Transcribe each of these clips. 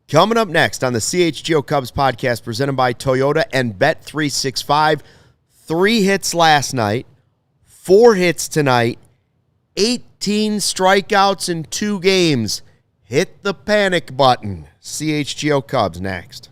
Coming up next on the CHGO Cubs podcast presented by Toyota and Bet365, 3 hits last night, 4 hits tonight, 18 strikeouts in 2 games. Hit the panic button. CHGO Cubs next.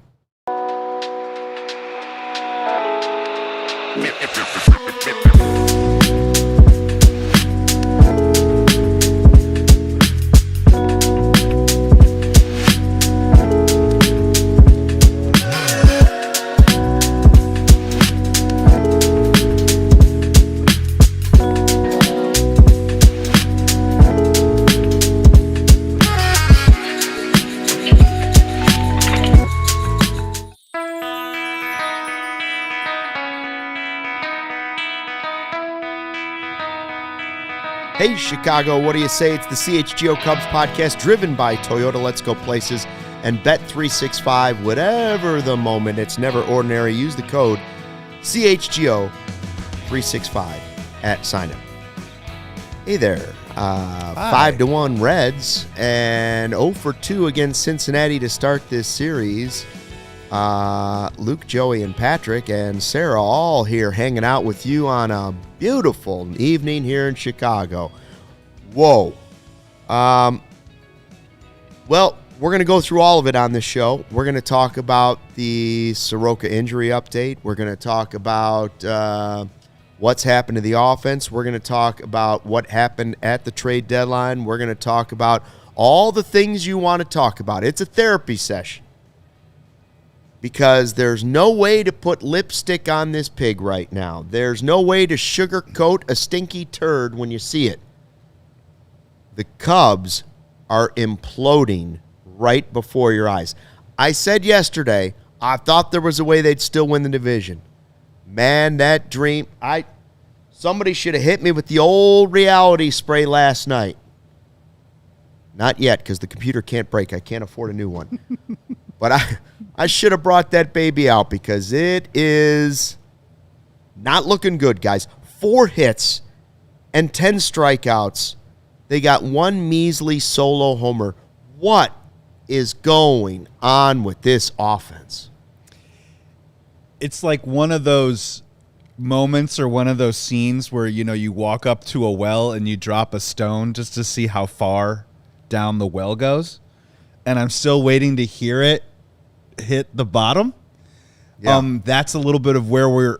Hey, Chicago, what do you say? It's the CHGO Cubs podcast driven by Toyota Let's Go Places and Bet365. Whatever the moment, it's never ordinary. Use the code CHGO365 at sign-up. Hey there. 5-1 Reds and 0-2 against Cincinnati to start this series. Luke, Joey, and Patrick and Sarah all here hanging out with you on a beautiful evening here in Chicago. Whoa. Well, we're going to go through all of it on this show. We're going to talk about the Soroka injury update. We're going to talk about what's happened to the offense. We're going to talk about what happened at the trade deadline. We're going to talk about all the things you want to talk about. It's a therapy session. Because there's no way to put lipstick on this pig right now. There's no way to sugarcoat a stinky turd when you see it. The Cubs are imploding right before your eyes. I said yesterday, I thought there was a way they'd still win the division. Man, that dream, somebody should have hit me with the old reality spray last night. Not yet, because the computer can't break. I can't afford a new one. But I should have brought that baby out because it is not looking good, guys. 4 hits and 10 strikeouts. They got 1 measly solo homer. What is going on with this offense? It's like one of those moments or one of those scenes where, you walk up to a well and you drop a stone just to see how far down the well goes. And I'm still waiting to hear it hit the bottom. Yeah. That's a little bit of where we're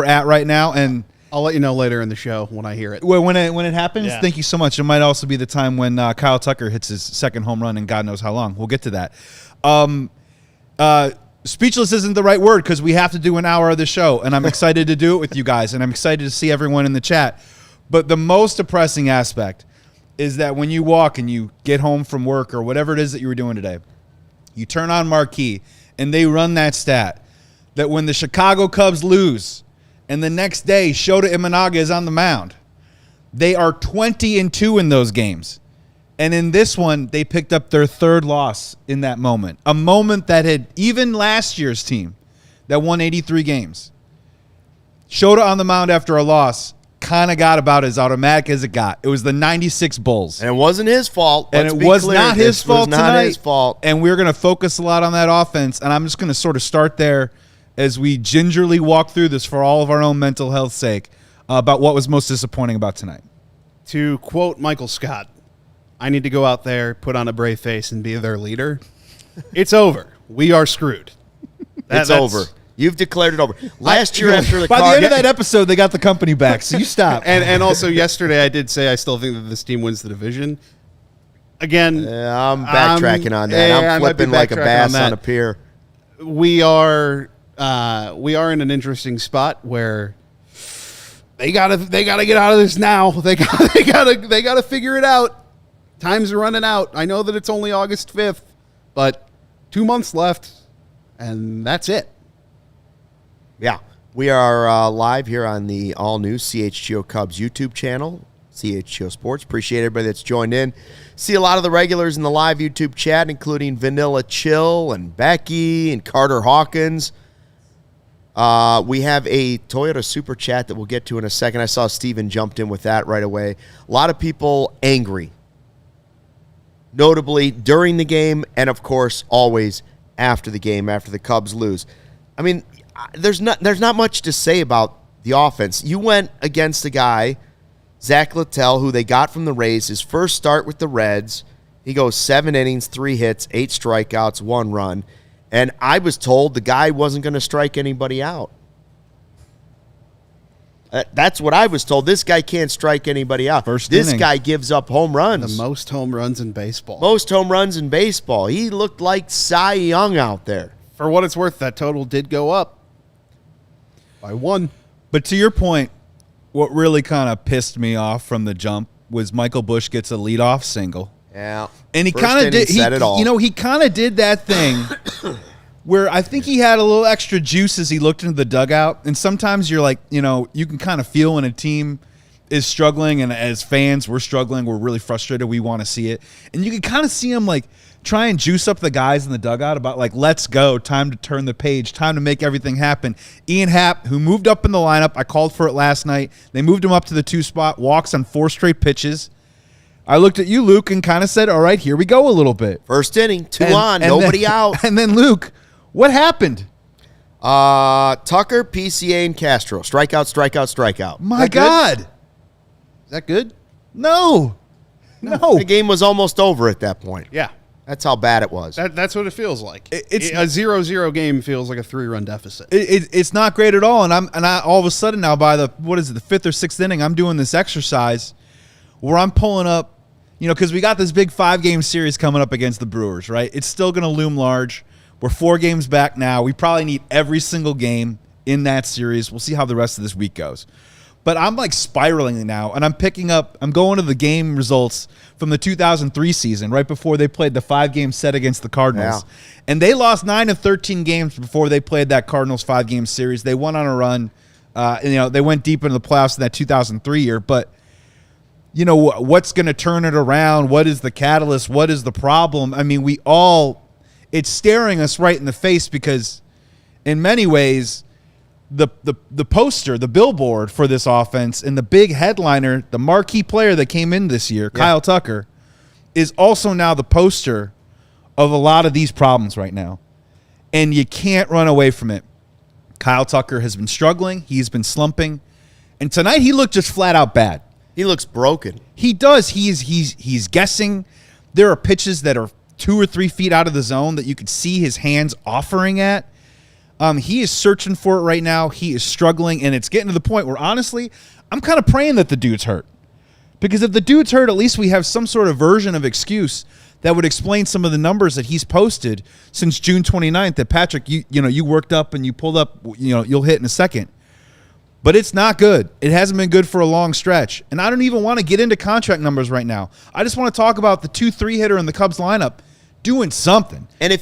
at right now, and I'll let you know later in the show when I hear it. Well, when it happens, Thank you so much. It might also be the time when Kyle Tucker hits his second home run, and God knows how long. We'll get to that. Speechless isn't the right word because we have to do an hour of the show, and I'm excited to do it with you guys, and I'm excited to see everyone in the chat. But the most depressing aspect is that when you walk and you get home from work or whatever it is that you were doing today, you turn on Marquee, and they run that stat that when the Chicago Cubs lose and the next day Shota Imanaga is on the mound, they are 20-2 in those games. And in this one, they picked up their 3rd loss in that moment, a moment that had even last year's team that won 83 games. Shota on the mound after a loss kind of got about as automatic as it got. It was the 96 Bulls. And it wasn't his fault. And it was not his fault tonight. Not his fault. And we're going to focus a lot on that offense. And I'm just going to sort of start there as we gingerly walk through this for all of our own mental health's sake about what was most disappointing about tonight. To quote Michael Scott, I need to go out there, put on a brave face, and be their leader. It's over. We are screwed. It's over. You've declared it over. Last year after the By the end of that episode, they got the company back, so you stop. and also yesterday I did say I still think that this team wins the division. Again, I'm backtracking on that. I'm flipping like a bass on a pier. We are in an interesting spot where they gotta get out of this now. They gotta figure it out. Time's running out. I know that it's only August 5th, but 2 months left, and that's it. Yeah, we are live here on the all-new CHGO Cubs YouTube channel, CHGO Sports. Appreciate everybody that's joined in. See a lot of the regulars in the live YouTube chat, including Vanilla Chill and Becky and Carter Hawkins. We have a Toyota Super Chat that we'll get to in a second. I saw Steven jumped in with that right away. A lot of people angry. notably during the game and, of course, always after the game, after the Cubs lose. I mean, there's not much to say about the offense. You went against a guy, Zach Littell, who they got from the Rays, his first start with the Reds. He goes 7 innings, 3 hits, 8 strikeouts, 1 run. And I was told the guy wasn't going to strike anybody out. That's what I was told. This guy can't strike anybody out. This guy gives up home runs. The most home runs in baseball. Most home runs in baseball. He looked like Cy Young out there. For what it's worth, that total did go up by 1. But to your point, what really kind of pissed me off from the jump was Michael Busch gets a leadoff single. Yeah. And he kind of did. He kind of did that thing where I think he had a little extra juice as he looked into the dugout. And sometimes you're like, you can kind of feel when a team is struggling, and as fans, we're struggling. We're really frustrated. We want to see it. And you can kind of see him like try and juice up the guys in the dugout about like, let's go, time to turn the page, time to make everything happen. Ian Happ, who moved up in the lineup, I called for it last night. They moved him up to the 2 spot, walks on 4 straight pitches. I looked at you, Luke, and kind of said, all right, here we go a little bit. First inning, 2 on, nobody out. And then, Luke, what happened? Tucker, PCA, and Castro. Strikeout. My God. Is that good? No. The game was almost over at that point. Yeah. That's how bad it was. That's what it feels like. It's a 0-0 game feels like a 3-run deficit. It's not great at all. And I all of a sudden now by the 5th or 6th inning, I'm doing this exercise where I'm pulling up, because we got this big 5-game series coming up against the Brewers, right? It's still going to loom large. We're 4 games back now. We probably need every single game in that series. We'll see how the rest of this week goes. But I'm like spiraling now, and I'm going to the game results from the 2003 season, right before they played the 5-game set against the Cardinals. Yeah. And they lost 9 of 13 games before they played that Cardinals 5-game series. They went on a run. They went deep into the playoffs in that 2003 year. But, what's going to turn it around? What is the catalyst? What is the problem? I mean, it's staring us right in the face because in many ways, the poster, the billboard for this offense and the big headliner, the marquee player that came in this year, Kyle Tucker, is also now the poster of a lot of these problems right now. And you can't run away from it. Kyle Tucker has been struggling. He's been slumping. And tonight he looked just flat out bad. He looks broken. He does. He's guessing. There are pitches that are 2 or 3 feet out of the zone that you could see his hands offering at. He is searching for it right now. He is struggling, and it's getting to the point where, honestly, I'm kind of praying that the dude's hurt. Because if the dude's hurt, at least we have some sort of version of excuse that would explain some of the numbers that he's posted since June 29th that, Patrick, you worked up and you pulled up, you'll hit in a second. But it's not good. It hasn't been good for a long stretch. And I don't even want to get into contract numbers right now. I just want to talk about the 2-3 hitter in the Cubs lineup doing something. And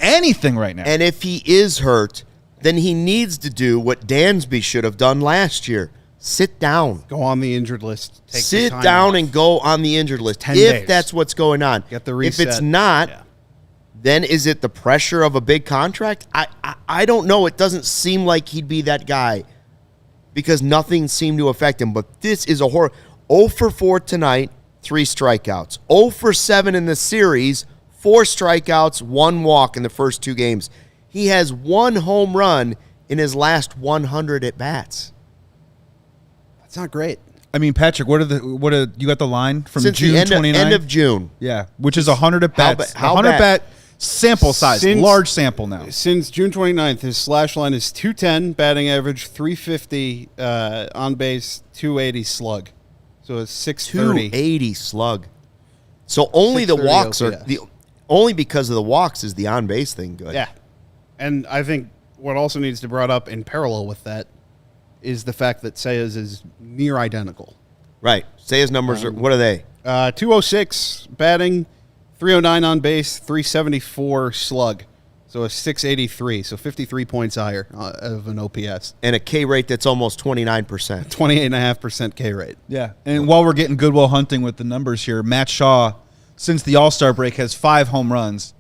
anything right now. And if he is hurt, then he needs to do what Dansby should have done last year. Sit down. Go on the injured list. Sit down and go on the injured list. 10 days. If that's what's going on. Get the reset. If it's not, then is it the pressure of a big contract? I don't know. It doesn't seem like he'd be that guy because nothing seemed to affect him. But this is a horror. 0 for 4 tonight, 3 strikeouts. 0 for 7 in the series, 4 strikeouts, 1 walk in the first 2 games. He has 1 home run in his last 100 at-bats. That's not great. I mean, Patrick, what are you got the line from Since June 29th? End of June. Yeah, which is 100 at-bats. How 100 bad? bat sample size, large sample now. Since June 29th, his slash line is 210, batting average 350, on base 280 slug. So it's 630. 280 slug. So only the walks are only because of the walks is the on base thing good. Yeah. And I think what also needs to be brought up in parallel with that is the fact that Seiya's is near identical. Right. Seiya's numbers what are they? 206 batting, 309 on base, 374 slug. So a 683, so 53 points higher of an OPS. And a K rate that's almost 29%. 28.5% K rate. Yeah. And while we're getting Goodwill Hunting with the numbers here, Matt Shaw, since the All-Star break, has 5 home runs.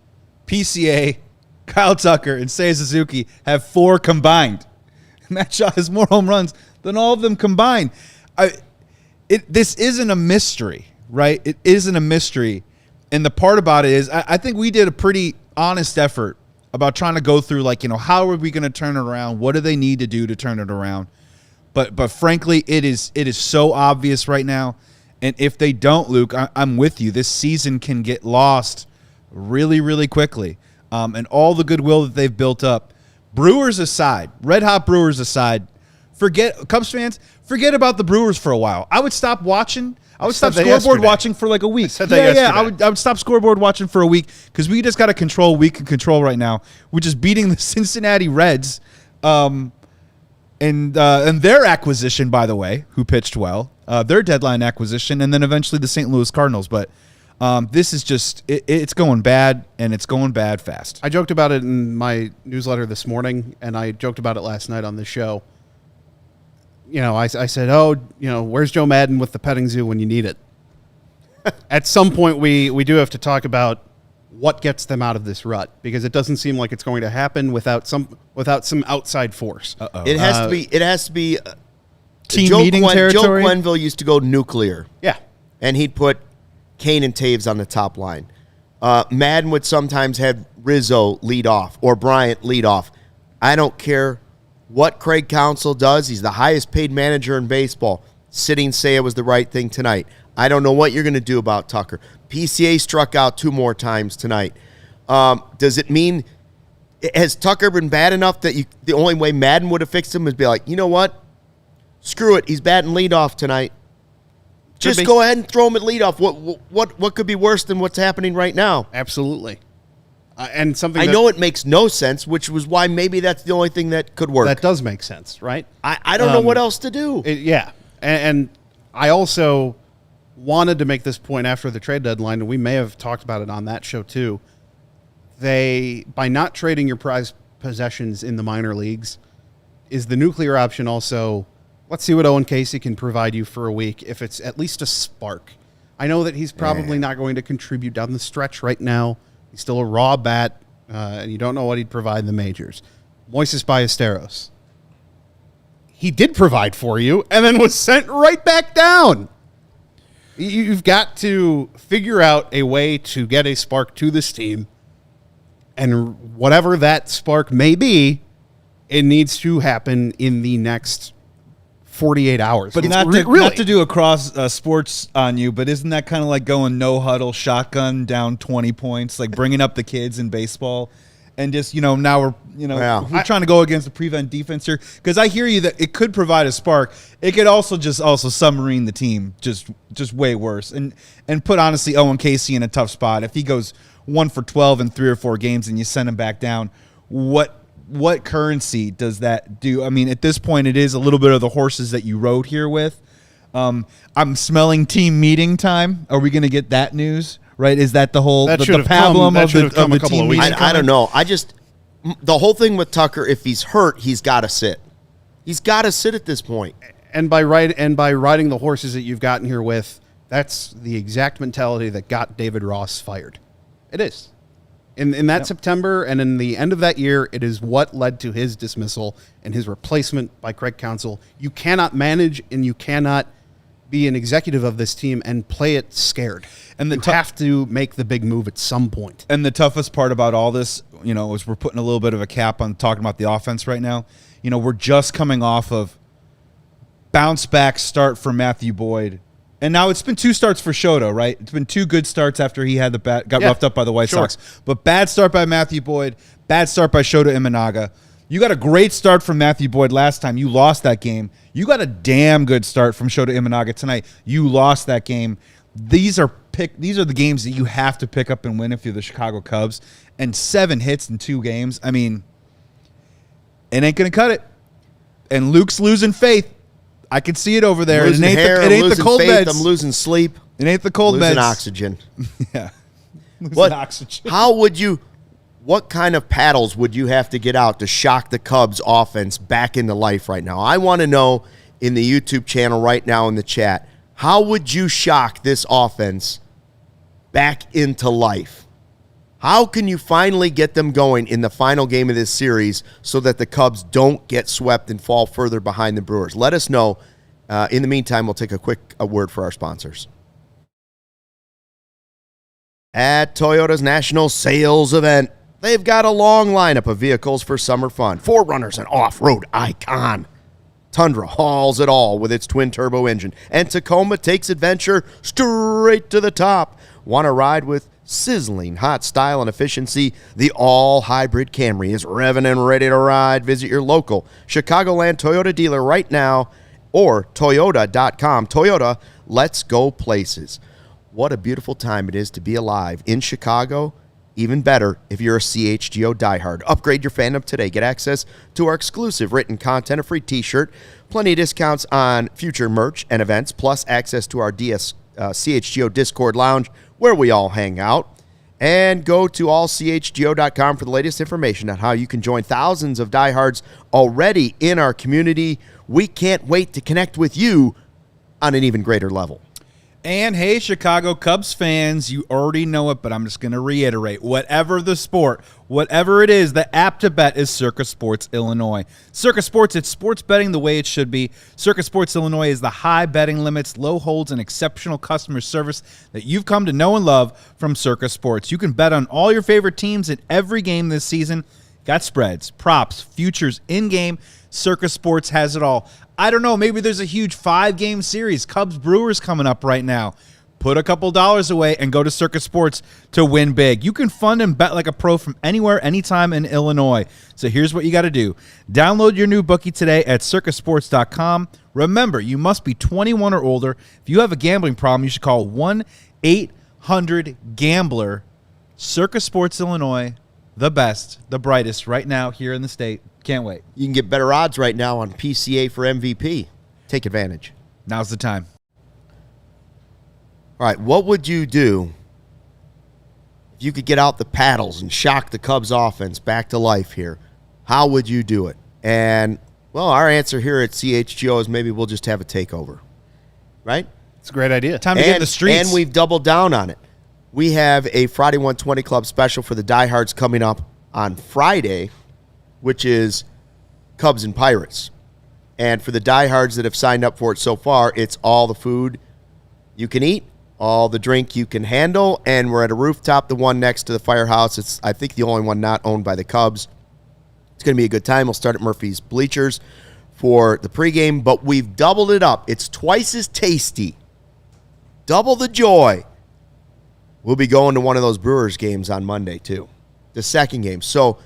PCA, Kyle Tucker, and Seiya Suzuki have 4 combined. Matt Shaw has more home runs than all of them combined. This isn't a mystery, right? It isn't a mystery. And the part about it is I think we did a pretty honest effort about trying to go through, like, how are we going to turn it around? What do they need to do to turn it around? But frankly, it is so obvious right now. And if they don't, Luke, I'm with you. This season can get lost really, really quickly. And all the goodwill that they've built up, Brewers aside, red hot Brewers aside, Cubs fans, forget about the Brewers for a while. I would stop watching. I would stop scoreboard watching for like a week. I would stop scoreboard watching for a week because we just got to control what we can control right now, which is beating the Cincinnati Reds, and their acquisition, by the way, who pitched well, their deadline acquisition, and then eventually the St. Louis Cardinals. But this is just it's going bad, and it's going bad fast. I joked about it in my newsletter this morning, and I joked about it last night on the show. I said, where's Joe Madden with the petting zoo when you need it? At some point, we do have to talk about what gets them out of this rut, because it doesn't seem like it's going to happen without some outside force. Uh-oh. It has to be team meeting territory. Joe Quenneville used to go nuclear. Yeah. And he'd put Kane and Taves on the top line. Madden would sometimes have Rizzo lead off or Bryant lead off. I don't care what Craig Counsell does. He's the highest paid manager in baseball. Sitting Seiya was the right thing tonight. I don't know what you're going to do about Tucker. PCA struck out 2 more times tonight. Does it mean, has Tucker been bad enough that the only way Madden would have fixed him is be like, you know what? Screw it. He's batting leadoff tonight. Just go ahead and throw him at leadoff. What could be worse than what's happening right now? Absolutely. And something I know it makes no sense, which was why maybe that's the only thing that could work. That does make sense, right? I don't know what else to do. And I also wanted to make this point after the trade deadline, and we may have talked about it on that show too. By not trading your prized possessions in the minor leagues, is the nuclear option also, let's see what Owen Casey can provide you for a week, if it's at least a spark. I know that he's probably not going to contribute down the stretch right now. He's still a raw bat, and you don't know what he'd provide in the majors. Moises Ballesteros. He did provide for you and then was sent right back down. You've got to figure out a way to get a spark to this team, and whatever that spark may be, it needs to happen in the next 48 hours. But not to do a cross sports on you, but isn't that kind of like going no huddle shotgun down 20 points, like bringing up the kids in baseball? And just, now we're trying to go against the prevent defense here. Because I hear you that it could provide a spark. It could also submarine the team just way worse. And put, honestly, Owen Casey in a tough spot. If he goes 1 for 12 in 3 or 4 games and you send him back down, what currency does that do? I mean, at this point, it is a little bit of the horses that you rode here with. I'm smelling team meeting time. Are we going to get that news? Right? Is that the whole the pablum of the team meeting? I don't know. The whole thing with Tucker, if he's hurt, he's got to sit. He's got to sit at this point. And by riding the horses that you've gotten here with, that's the exact mentality that got David Ross fired. It is. In that September and in the end of that year, it is what led to his dismissal and his replacement by Craig Counsell. You cannot manage and you cannot be an executive of this team and play it scared. And you have to make the big move at some point. And the toughest part about all this, is we're putting a little bit of a cap on talking about the offense right now. We're just coming off of bounce back start for Matthew Boyd. And now it's been 2 starts for Shota, right? It's been 2 good starts after he had the bat, got roughed up by the White Sox. But bad start by Matthew Boyd, bad start by Shota Imanaga. You got a great start from Matthew Boyd last time. You lost that game. You got a damn good start from Shota Imanaga tonight. You lost that game. These are the games that you have to pick up and win if you're the Chicago Cubs. And 7 hits in 2 games. I mean, it ain't going to cut it. And Luke's losing faith. I can see it over there. Losing hair, it ain't the cold faith, meds. I'm losing sleep. It ain't the cold losing meds. Oxygen. Yeah. Losing oxygen. What kind of paddles would you have to get out to shock the Cubs offense back into life right now? I want to know in the YouTube channel right now in the chat, how would you shock this offense back into life? How can you finally get them going in the final game of this series so that the Cubs don't get swept and fall further behind the Brewers? Let us know. In the meantime, we'll take a quick word for our sponsors. At Toyota's national sales event, they've got a long lineup of vehicles for summer fun. 4Runner's an off-road icon. Tundra hauls it all with its twin-turbo engine. And Tacoma takes adventure straight to the top. Want to ride with sizzling hot style and efficiency? The all-hybrid Camry is revving and ready to ride. Visit your local Chicagoland Toyota dealer right now or Toyota.com. Toyota, let's go places. What a beautiful time it is to be alive in Chicago. Even better if you're a CHGO diehard. Upgrade your fandom today. Get access to our exclusive written content, a free t-shirt, plenty of discounts on future merch and events, plus access to our CHGO Discord lounge where we all hang out. And go to allchgo.com for the latest information on how you can join thousands of diehards already in our community. We can't wait to connect with you on an even greater level. And hey, Chicago Cubs fans, you already know it, but I'm just going to reiterate. Whatever the sport, whatever it is, the app to bet is Circa Sports Illinois. Circa Sports, it's sports betting the way it should be. Circa Sports Illinois is the high betting limits, low holds, and exceptional customer service that you've come to know and love from Circa Sports. You can bet on all your favorite teams in every game this season. Got spreads, props, futures, in-game. Circa Sports has it all. I don't know, maybe there's a huge 5-game series. Cubs-Brewers coming up right now. Put a couple dollars away and go to Circa Sports to win big. You can fund and bet like a pro from anywhere, anytime in Illinois. So here's what you got to do. Download your new bookie today at circasports.com. Remember, you must be 21 or older. If you have a gambling problem, you should call 1-800-GAMBLER. Circa Sports Illinois, the best, the brightest right now here in the state. Can't wait. You can get better odds right now on PCA for MVP. Take advantage. Now's the time. All right, what would you do if you could get out the paddles and shock the Cubs offense back to life here? How would you do it? And, well, our answer here at CHGO is maybe we'll just have a takeover, right? It's a great idea. Time to get in the streets. And we've doubled down on it. We have a Friday 120 Club special for the diehards coming up on Friday, which is Cubs and Pirates. And for the diehards that have signed up for it so far, it's all the food you can eat, all the drink you can handle, and we're at a rooftop, the one next to the firehouse. It's, I think, the only one not owned by the Cubs. It's going to be a good time. We'll start at Murphy's Bleachers for the pregame, but we've doubled it up. It's twice as tasty. Double the joy. We'll be going to one of those Brewers games on Monday, too, the second game. So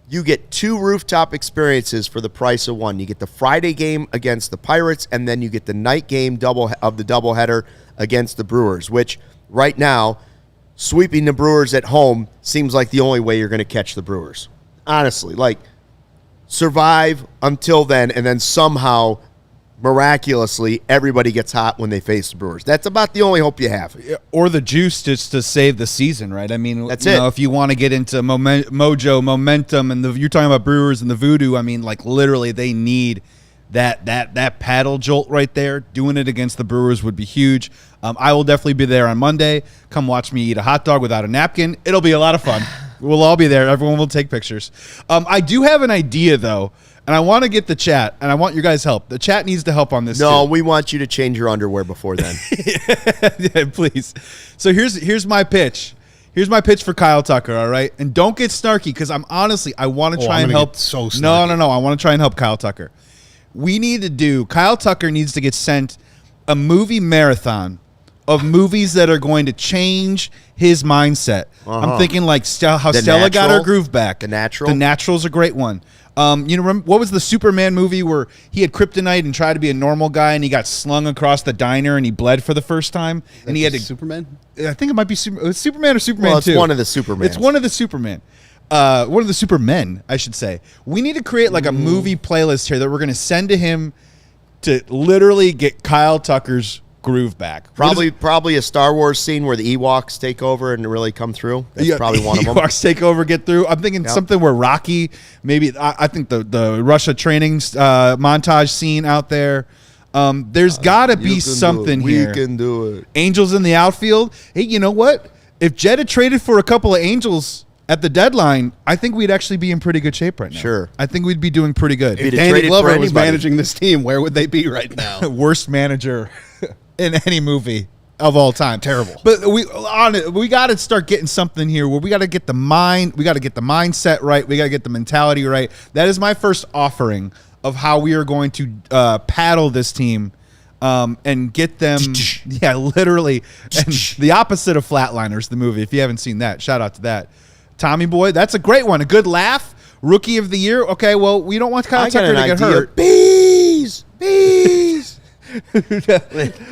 you get 2 rooftop experiences for the price of 1. You get the Friday game against the Pirates, and then you get the night game of the doubleheader against the Brewers, which right now, sweeping the Brewers at home seems like the only way you're going to catch the Brewers. Honestly, like, survive until then, and then somehow, miraculously, everybody gets hot when they face the Brewers. That's about the only hope you have. Or the juice just to save the season, right? I mean, that's you it. know, if you want to get into momentum, and you're talking about Brewers and the voodoo, I mean, like, literally they need that paddle jolt right there. Doing it against the Brewers would be huge. I will definitely be there on Monday. Come watch me eat a hot dog without a napkin. It'll be a lot of fun. We'll all be there. Everyone will take pictures. I do have an idea, though, and I want to get the chat, and I want your guys' help. The chat needs to help on this, No, too. we want you to change your underwear before then. Yeah, please. So here's my pitch. Here's my pitch for Kyle Tucker, all right? And don't get snarky, because I want to try and help. So No. I want to try and help Kyle Tucker. Kyle Tucker needs to get sent a movie marathon of movies that are going to change his mindset. I'm thinking like how Stella got her groove back. The Natural? The Natural's a great one. Remember, what was the Superman movie where he had kryptonite and tried to be a normal guy and he got slung across the diner and he bled for the first time? And he had to Superman? I think it might be Superman or Superman Well, 2. it's one of the Supermans. It's one of the Superman. One of the Supermen, I should say. We need to create like a movie playlist here that we're going to send to him to literally get Kyle Tucker's groove back. Probably a Star Wars scene where the Ewoks take over and really come through. That's probably one of them. Ewoks take over, get through. I'm thinking something where Rocky, maybe I think the Russia training montage scene out there. There's got to be something here. We can do it. Angels in the outfield. Hey, you know what? If Jed had traded for a couple of Angels at the deadline, I think we'd actually be in pretty good shape right now. Sure. I think we'd be doing pretty good. If Danny traded Glover for was anybody. managing this team, where would they be right now? Worst manager in any movie. of all time. Terrible. But we got to start getting something here where we got to get the mindset right. We got to get the mentality right. That is my first offering of how we are going to paddle this team and get them, literally, and the opposite of Flatliners, the movie. If you haven't seen that, shout out to that. Tommy Boy, that's a great one. A good laugh. Rookie of the year. Okay, well, we don't want Kyle Tucker to get hurt. Bees.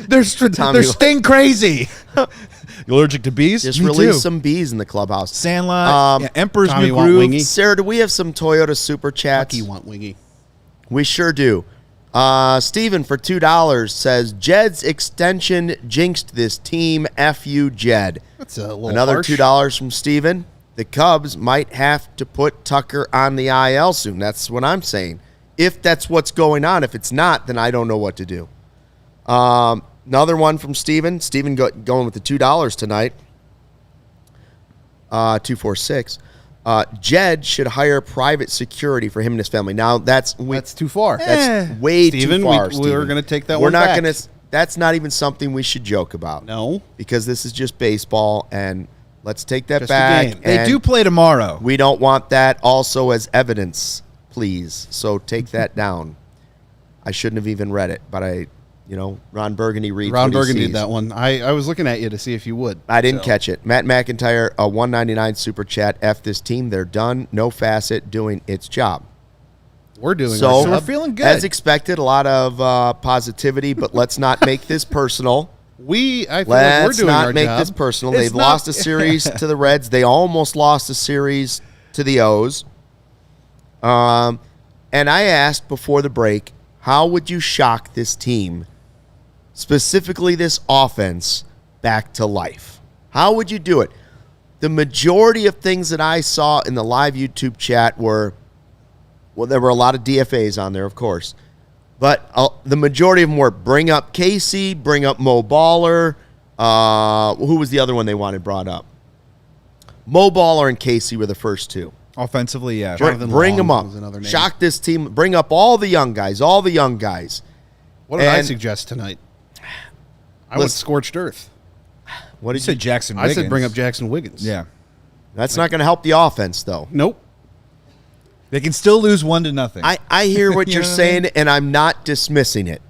They're sting crazy. You allergic to bees? Just Me release too. some bees in the clubhouse. Sandlot, Emperor's Tommy New want Groove. wingy? Sarah, do we have some Toyota super chats? You want wingy? We sure do. Steven for $2 says Jed's extension jinxed this team. F you, Jed. That's a little Another harsh. $2 from Steven. The Cubs might have to put Tucker on the IL soon. That's what I'm saying. If that's what's going on. If it's not, then I don't know what to do. Another one from Steven. Steven going with the $2 tonight. 246. Jed should hire private security for him and his family. Now that's too far. That's way Steven, too far. we were going to take that We're one not back. going to. That's not even something we should joke about. No, because this is just baseball, and let's take that Just a back. game. They and do play tomorrow. We don't want that also as evidence, please. So take that down. I shouldn't have even read it, but Ron Burgundy reads. Ron what he Burgundy sees. did that one. I was looking at you to see if you would. I didn't catch it. Matt McIntyre, a $1.99 super chat. F this team. They're done. No facet doing its job. We're doing So our we're job. feeling good. As expected, a lot of positivity, but let's not make this personal. I feel like we're Let's doing not our make job. this personal. It's They've not- lost a series to the Reds. They almost lost a series to the O's. And I asked before the break, how would you shock this team, specifically this offense, back to life? How would you do it? The majority of things that I saw in the live YouTube chat were, well, there were a lot of DFAs on there, of course. But the majority of them were bring up Casey, bring up Mo Baller. Who was the other one they wanted brought up? Mo Baller and Casey were the first two. Offensively, yeah. Bring them up. was another name. Shock this team. Bring up all the young guys. All the young guys. What did I And- suggest tonight? I went Listen. scorched earth. What You did said Jackson I Wiggins. said bring up Jackson Wiggins. Yeah. That's not going to help the offense, though. Nope. They can still lose 1-0. I hear what You you're know what I mean? saying, and I'm not dismissing it.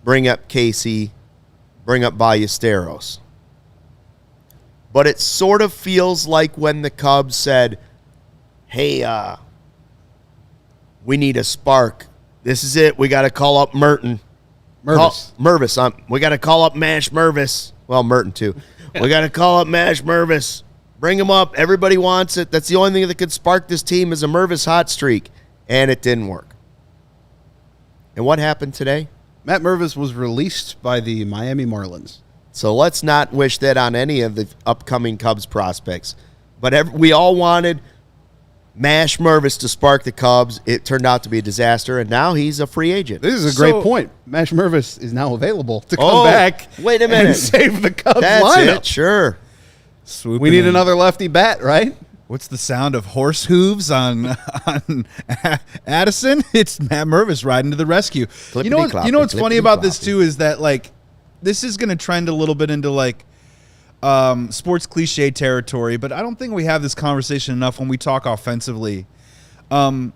Bring up Casey. Bring up Ballesteros. But it sort of feels like when the Cubs said, hey, we need a spark. This is it. We got to call up Merton. Mervis. We got to call up Mash Mervis. Well, Merton, too. We got to call up Mash Mervis. Bring him up. Everybody wants it. That's the only thing that could spark this team is a Mervis hot streak. And it didn't work. And what happened today? Matt Mervis was released by the Miami Marlins. So let's not wish that on any of the upcoming Cubs prospects. But we all wanted Mash Mervis to spark the Cubs. It turned out to be a disaster, and now he's a free agent. This is a great point. Mash Mervis is now available to come Oh, back. wait a minute. And save the Cubs That's lineup. it, sure. Swooping We need in. another lefty bat, right? What's the sound of horse hooves on Addison? It's Matt Mervis riding to the rescue. You know what's funny about this too is that like this is going to trend a little bit into like sports cliche territory, but I don't think we have this conversation enough when we talk offensively. Who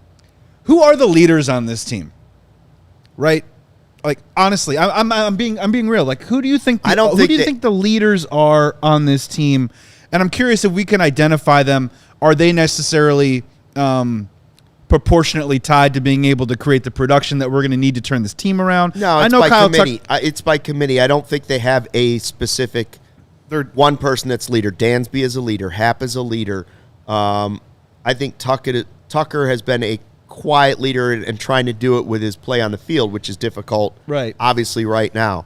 are the leaders on this team? Right? Like honestly, I'm being real. Like who do you think who do you think the leaders are on this team? And I'm curious if we can identify them. Are they necessarily proportionately tied to being able to create the production that we're going to need to turn this team around? No, it's by committee. It's by committee. I don't think they have a specific one person that's leader. Dansby is a leader. Happ is a leader. I think Tucker has been a quiet leader and trying to do it with his play on the field, which is difficult, right? Obviously, right now.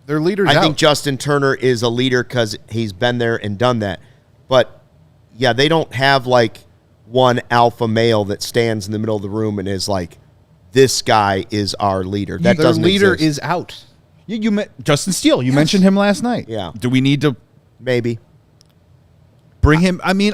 Their leaders. I think Justin Turner is a leader because he's been there and done that. But yeah, they don't have like one alpha male that stands in the middle of the room and is like, "This guy is our leader." That their doesn't leader exist. is out. You met Justin Steele. You mentioned him last night. Yeah. Do we need to maybe bring him? I mean,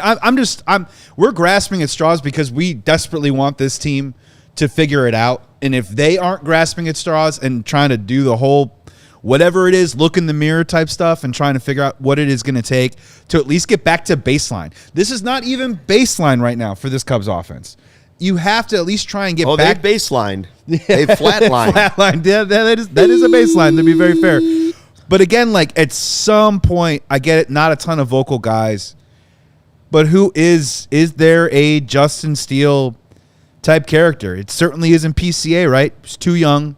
we're grasping at straws because we desperately want this team to figure it out. And if they aren't grasping at straws and trying to do the whole whatever it is, look in the mirror type stuff and trying to figure out what it is going to take to at least get back to baseline. This is not even baseline right now for this Cubs offense. You have to at least try and get back. Oh, they baselined. They flatlined. Flatlined. Yeah, that is a baseline, to be very fair. But again, like at some point, I get it, not a ton of vocal guys. But who is there a Justin Steele type character? It certainly isn't PCA, right? He's too young,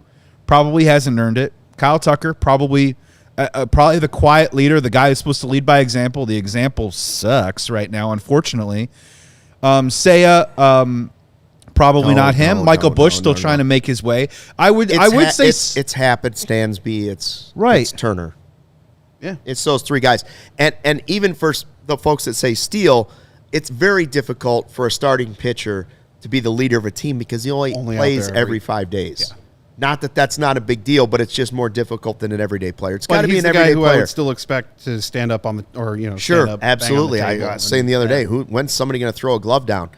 probably hasn't earned it. Kyle Tucker, probably the quiet leader, the guy who's supposed to lead by example. The example sucks right now, unfortunately. Seiya, probably not him. Michael Busch still trying to make his way. I would say it's Happ, it's Dansby, it's Turner. Yeah, it's those three guys, and even for the folks that say Steele, it's very difficult for a starting pitcher to be the leader of a team because he only plays every 5 days. Yeah. Not that that's not a big deal, but it's just more difficult than an everyday player. It's got to be an everyday player. I would still expect to stand up on the sure, stand up, absolutely. I was saying the other day, when's somebody going to throw a glove down?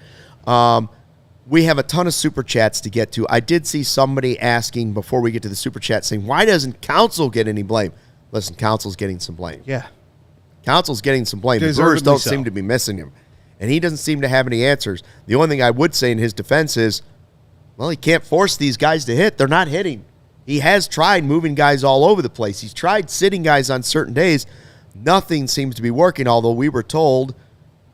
We have a ton of super chats to get to. I did see somebody asking before we get to the super chat saying, why doesn't Counsell get any blame? Listen, Counsell's getting some blame. Yeah. Counsell's getting some blame. The Brewers don't seem to be missing him. And he doesn't seem to have any answers. The only thing I would say in his defense is, well, he can't force these guys to hit. They're not hitting. He has tried moving guys all over the place. He's tried sitting guys on certain days. Nothing seems to be working, although we were told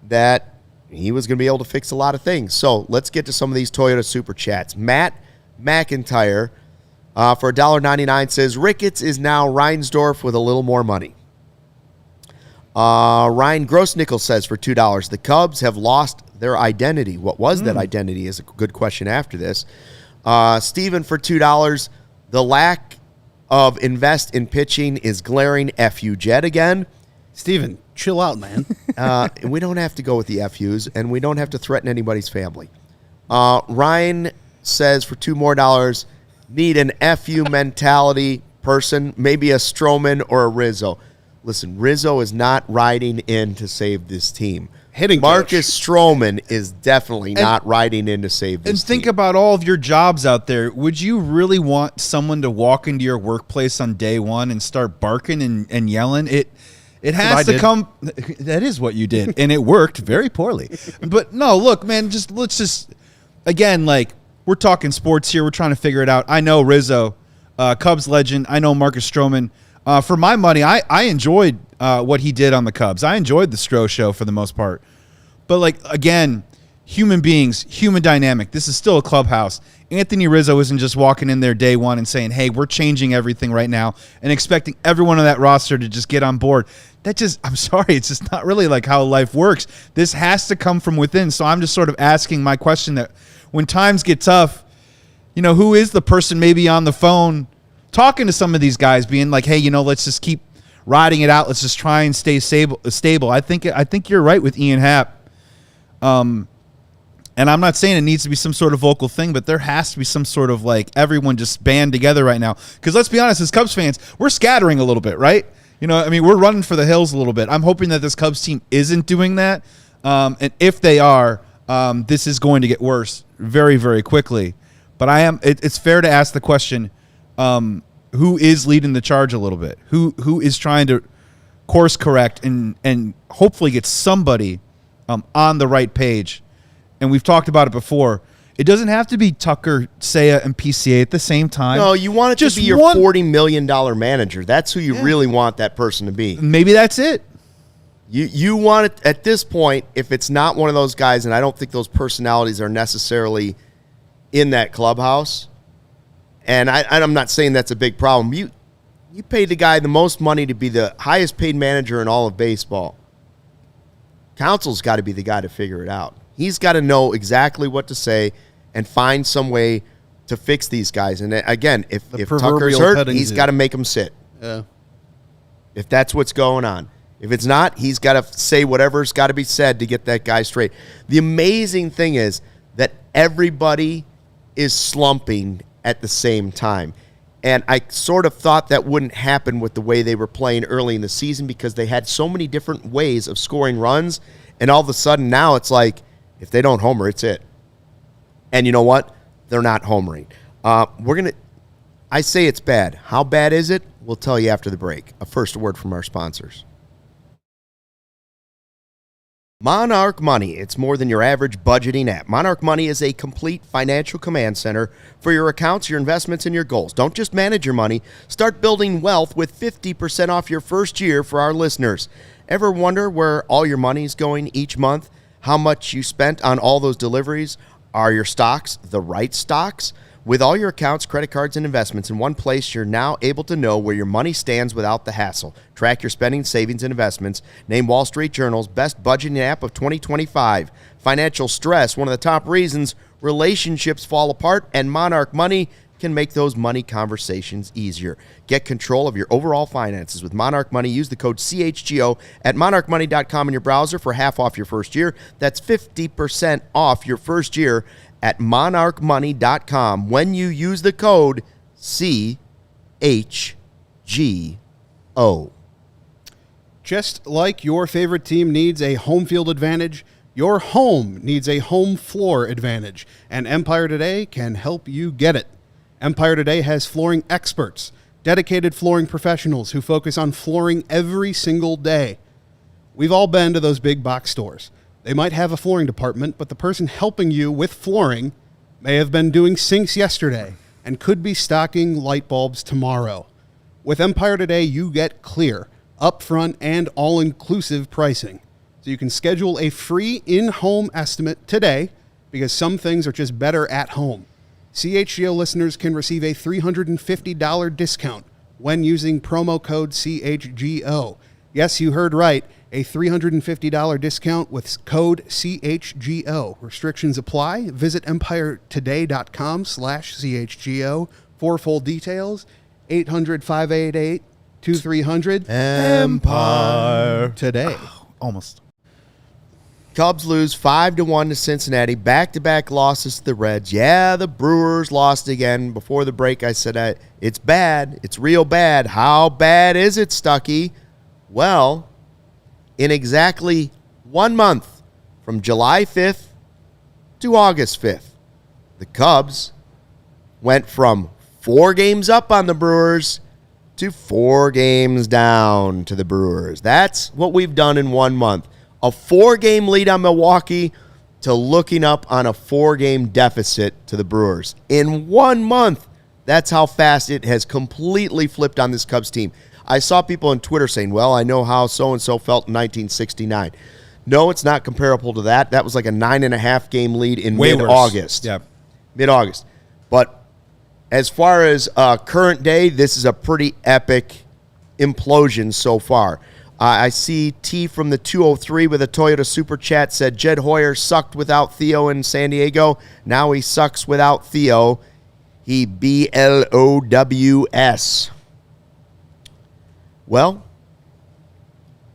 that he was going to be able to fix a lot of things. So let's get to some of these Toyota Super Chats. Matt McIntyre for $1.99 says, Ricketts is now Reinsdorf with a little more money. Ryan Grossnickel says for $2, the Cubs have lost their identity. What was that identity is a good question after this. Steven for $2, the lack of invest in pitching is glaring. FU Jet again. Steven, chill out, man. We don't have to go with the FUs, and we don't have to threaten anybody's family. Ryan says for $2 more, need an FU mentality person, maybe a Stroman or a Rizzo. Listen, Rizzo is not riding in to save this team. Marcus Stroman is definitely not riding in to save this team. And think about all of your jobs out there. Would you really want someone to walk into your workplace on day one and start barking and yelling? It has to come. That is what you did, and it worked very poorly. But no, look, man, let's just again, like, we're talking sports here. We're trying to figure it out. I know Rizzo, Cubs legend. I know Marcus Stroman. For my money, I enjoyed what he did on the Cubs. I enjoyed the Stro show for the most part. But, like, again, human beings, human dynamic. This is still a clubhouse. Anthony Rizzo isn't just walking in there day one and saying, hey, we're changing everything right now and expecting everyone on that roster to just get on board. I'm sorry, it's just not really like how life works. This has to come from within. So I'm just sort of asking my question that when times get tough, who is the person maybe on the phone talking to some of these guys being like, hey, let's just keep riding it out. Let's just try and stay stable. I think you're right with Ian Happ. And I'm not saying it needs to be some sort of vocal thing, but there has to be some sort of, like, everyone just band together right now. Because let's be honest, as Cubs fans, we're scattering a little bit, right? We're running for the hills a little bit. I'm hoping that this Cubs team isn't doing that. And if they are, this is going to get worse very, very quickly. But it's fair to ask the question, who is leading the charge a little bit? Who is trying to course correct and hopefully get somebody on the right page? And we've talked about it before. It doesn't have to be Tucker, Seiya, and PCA at the same time. No, you want it to be your $40 million manager. That's who you really want that person to be. Maybe that's it. You want it at this point, if it's not one of those guys, and I don't think those personalities are necessarily in that clubhouse, and I'm not saying that's a big problem. You paid the guy the most money to be the highest paid manager in all of baseball. Counsell's got to be the guy to figure it out. He's got to know exactly what to say and find some way to fix these guys. And again, if Tucker's hurt, he's got to make him sit. Yeah. If that's what's going on. If it's not, he's got to say whatever's got to be said to get that guy straight. The amazing thing is that everybody is slumping at the same time. And I sort of thought that wouldn't happen with the way they were playing early in the season because they had so many different ways of scoring runs. And all of a sudden now it's like, if they don't homer, it's it. And you know what? They're not homering. I say it's bad. How bad is it? We'll tell you after the break. A first word from our sponsors. Monarch Money. It's more than your average budgeting app. Monarch Money is a complete financial command center for your accounts, your investments, and your goals. Don't just manage your money. Start building wealth with 50% off your first year for our listeners. Ever wonder where all your money is going each month? How much you spent on all those deliveries? Are your stocks the right stocks? With all your accounts, credit cards, and investments in one place, you're now able to know where your money stands without the hassle. Track your spending, savings, and investments. Named Wall Street Journal's best budgeting app of 2025. Financial stress, one of the top reasons relationships fall apart, and Monarch Money can make those money conversations easier. Get control of your overall finances with Monarch Money. Use the code CHGO at monarchmoney.com in your browser for half off your first year. That's 50% off your first year at monarchmoney.com when you use the code CHGO. Just like your favorite team needs a home field advantage, your home needs a home floor advantage, and Empire Today can help you get it. Empire Today has flooring experts, dedicated flooring professionals who focus on flooring every single day. We've all been to those big box stores. They might have a flooring department, but the person helping you with flooring may have been doing sinks yesterday and could be stocking light bulbs tomorrow. With Empire Today, you get clear, upfront, and all-inclusive pricing. So you can schedule a free in-home estimate today because some things are just better at home. CHGO listeners can receive a $350 discount when using promo code CHGO. Yes, you heard right. A $350 discount with code CHGO. Restrictions apply. Visit empiretoday.com/CHGO for full details. 800-588-2300. Empire Today. Almost. Cubs lose 5-1 to Cincinnati. Back-to-back losses to the Reds. Yeah, the Brewers lost again. Before the break, I said, it's bad. It's real bad. How bad is it, Stuckey? Well, in exactly 1 month, from July 5th to August 5th, the Cubs went from 4 games up on the Brewers to 4 games down to the Brewers. That's what we've done in 1 month. A 4-game lead on Milwaukee to looking up on a 4-game deficit to the Brewers. In 1 month, that's how fast it has completely flipped on this Cubs team. I saw people on Twitter saying, well, I know how so-and-so felt in 1969. No, it's not comparable to that. That was like a 9.5-game lead in mid-August. Yeah. Mid-August. But as far as current day, this is a pretty epic implosion so far. I see T from the 203 with a Toyota Super Chat said, Jed Hoyer sucked without Theo in San Diego. Now he sucks without Theo. He BLOWS. Well,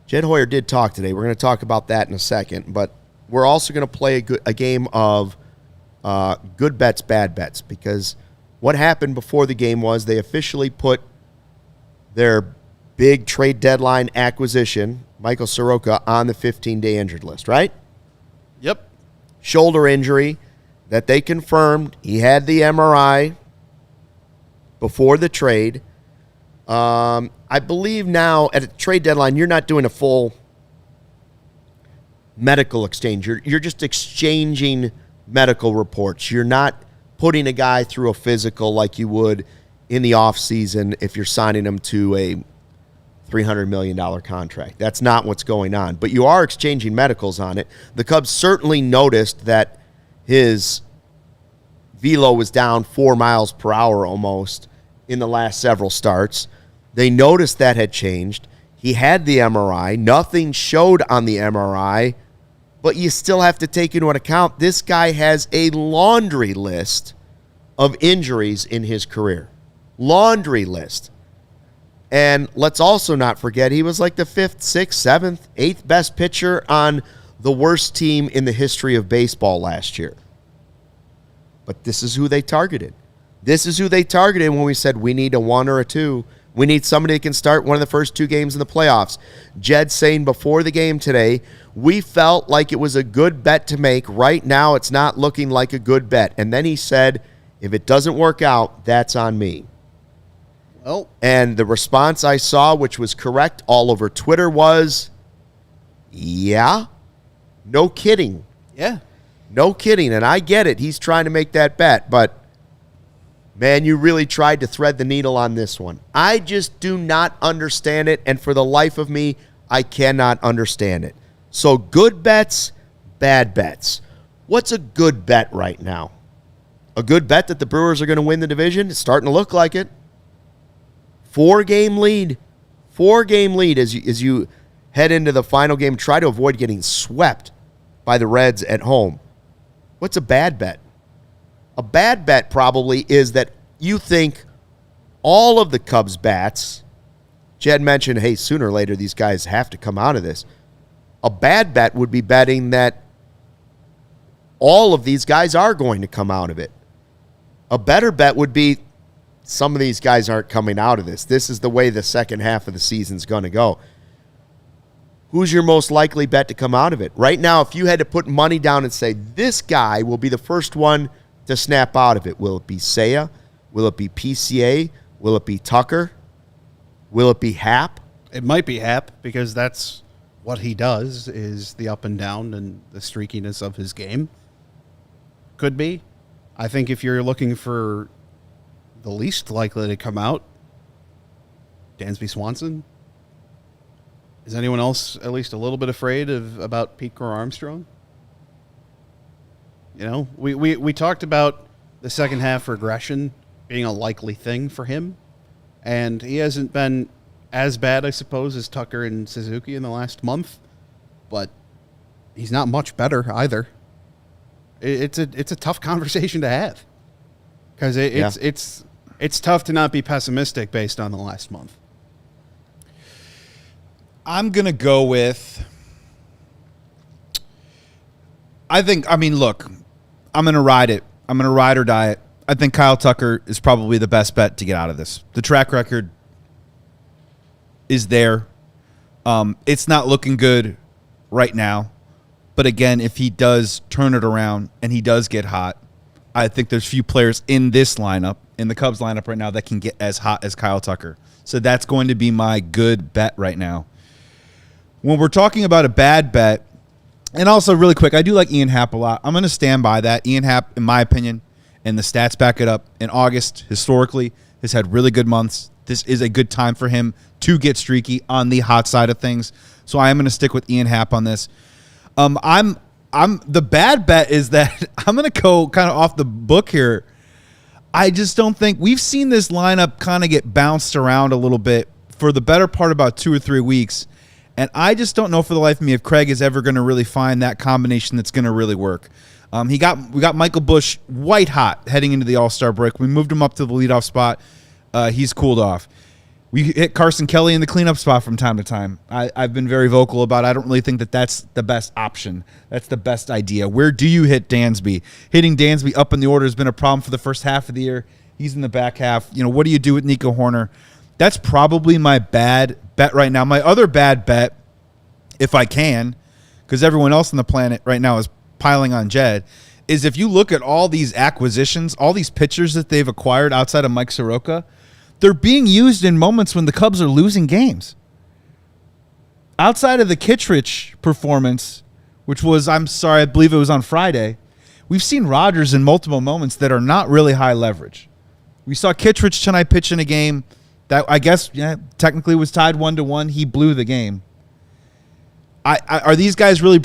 Jed Hoyer did talk today. We're going to talk about that in a second. But we're also going to play a game of good bets, bad bets. Because what happened before the game was they officially put their big trade deadline acquisition, Michael Soroka, on the 15-day injured list, right? Yep. Shoulder injury that they confirmed. He had the MRI before the trade. I believe now at a trade deadline, you're not doing a full medical exchange. You're just exchanging medical reports. You're not putting a guy through a physical like you would in the offseason if you're signing him to a $300 million contract. That's not what's going on. But you are exchanging medicals on it. The Cubs certainly noticed that his velo was down 4 miles per hour almost in the last several starts. They noticed that had changed. He had the MRI. Nothing showed on the MRI. But you still have to take into account this guy has a laundry list of injuries in his career. Laundry list. And let's also not forget, he was like the 5th, 6th, 7th, 8th best pitcher on the worst team in the history of baseball last year. But this is who they targeted. This is who they targeted when we said we need a 1 or a 2. We need somebody that can start one of the first 2 games in the playoffs. Jed saying before the game today, we felt like it was a good bet to make. Right now, it's not looking like a good bet. And then he said, if it doesn't work out, that's on me. Oh. And the response I saw, which was correct all over Twitter, was, yeah, no kidding. Yeah. No kidding. And I get it. He's trying to make that bet. But, man, you really tried to thread the needle on this one. I just do not understand it. And for the life of me, I cannot understand it. So good bets, bad bets. What's a good bet right now? A good bet that the Brewers are going to win the division? It's starting to look like it. 4-game lead. 4-game lead as you head into the final game. Try to avoid getting swept by the Reds at home. What's a bad bet? A bad bet probably is that you think all of the Cubs bats, Jed mentioned, hey, sooner or later these guys have to come out of this. A bad bet would be betting that all of these guys are going to come out of it. A better bet would be some of these guys aren't coming out of this. This is the way the second half of the season's going to go. Who's your most likely bet to come out of it? Right now, if you had to put money down and say, this guy will be the first one to snap out of it, will it be Seiya? Will it be PCA? Will it be Tucker? Will it be Happ? It might be Happ because that's what he does, is the up and down and the streakiness of his game. Could be. I think if you're looking for the least likely to come out, Dansby Swanson. Is anyone else at least a little bit afraid about Pete Crow-Armstrong? You know, we talked about the second half regression being a likely thing for him, and he hasn't been as bad, I suppose, as Tucker and Suzuki in the last month, but he's not much better either. It's a tough conversation to have because it's tough to not be pessimistic based on the last month. I'm going to go with, look, I'm going to ride it. I'm going to ride or die it. I think Kyle Tucker is probably the best bet to get out of this. The track record is there. It's not looking good right now. But again, if he does turn it around and he does get hot, I think there's few players in this lineup, in the Cubs lineup right now, that can get as hot as Kyle Tucker. So that's going to be my good bet right now. When we're talking about a bad bet, and also really quick, I do like Ian Happ a lot. I'm going to stand by that. Ian Happ, in my opinion, and the stats back it up, in August, historically, has had really good months. This is a good time for him to get streaky on the hot side of things. So I am going to stick with Ian Happ on this. I'm the bad bet is that I'm going to go kind of off the book here. I just don't think we've seen this lineup kind of get bounced around a little bit for the better part about 2 or 3 weeks. And I just don't know for the life of me if Craig is ever going to really find that combination that's going to really work. We got Michael Busch white hot heading into the All-Star break. We moved him up to the leadoff spot. He's cooled off. We hit Carson Kelly in the cleanup spot from time to time. I've been very vocal about I don't really think that that's the best option. That's the best idea. Where do you hit Dansby? Hitting Dansby up in the order has been a problem for the first half of the year. He's in the back half. You know, what do you do with Nico Horner? That's probably my bad bet right now. My other bad bet, if I can, because everyone else on the planet right now is piling on Jed, is if you look at all these acquisitions, all these pitchers that they've acquired outside of Mike Soroka, they're being used in moments when the Cubs are losing games. Outside of the Kittredge performance, which was, I believe it was on Friday, we've seen Rodgers in multiple moments that are not really high leverage. We saw Kittredge tonight pitch in a game that I guess technically was tied 1-1. He blew the game. Are these guys really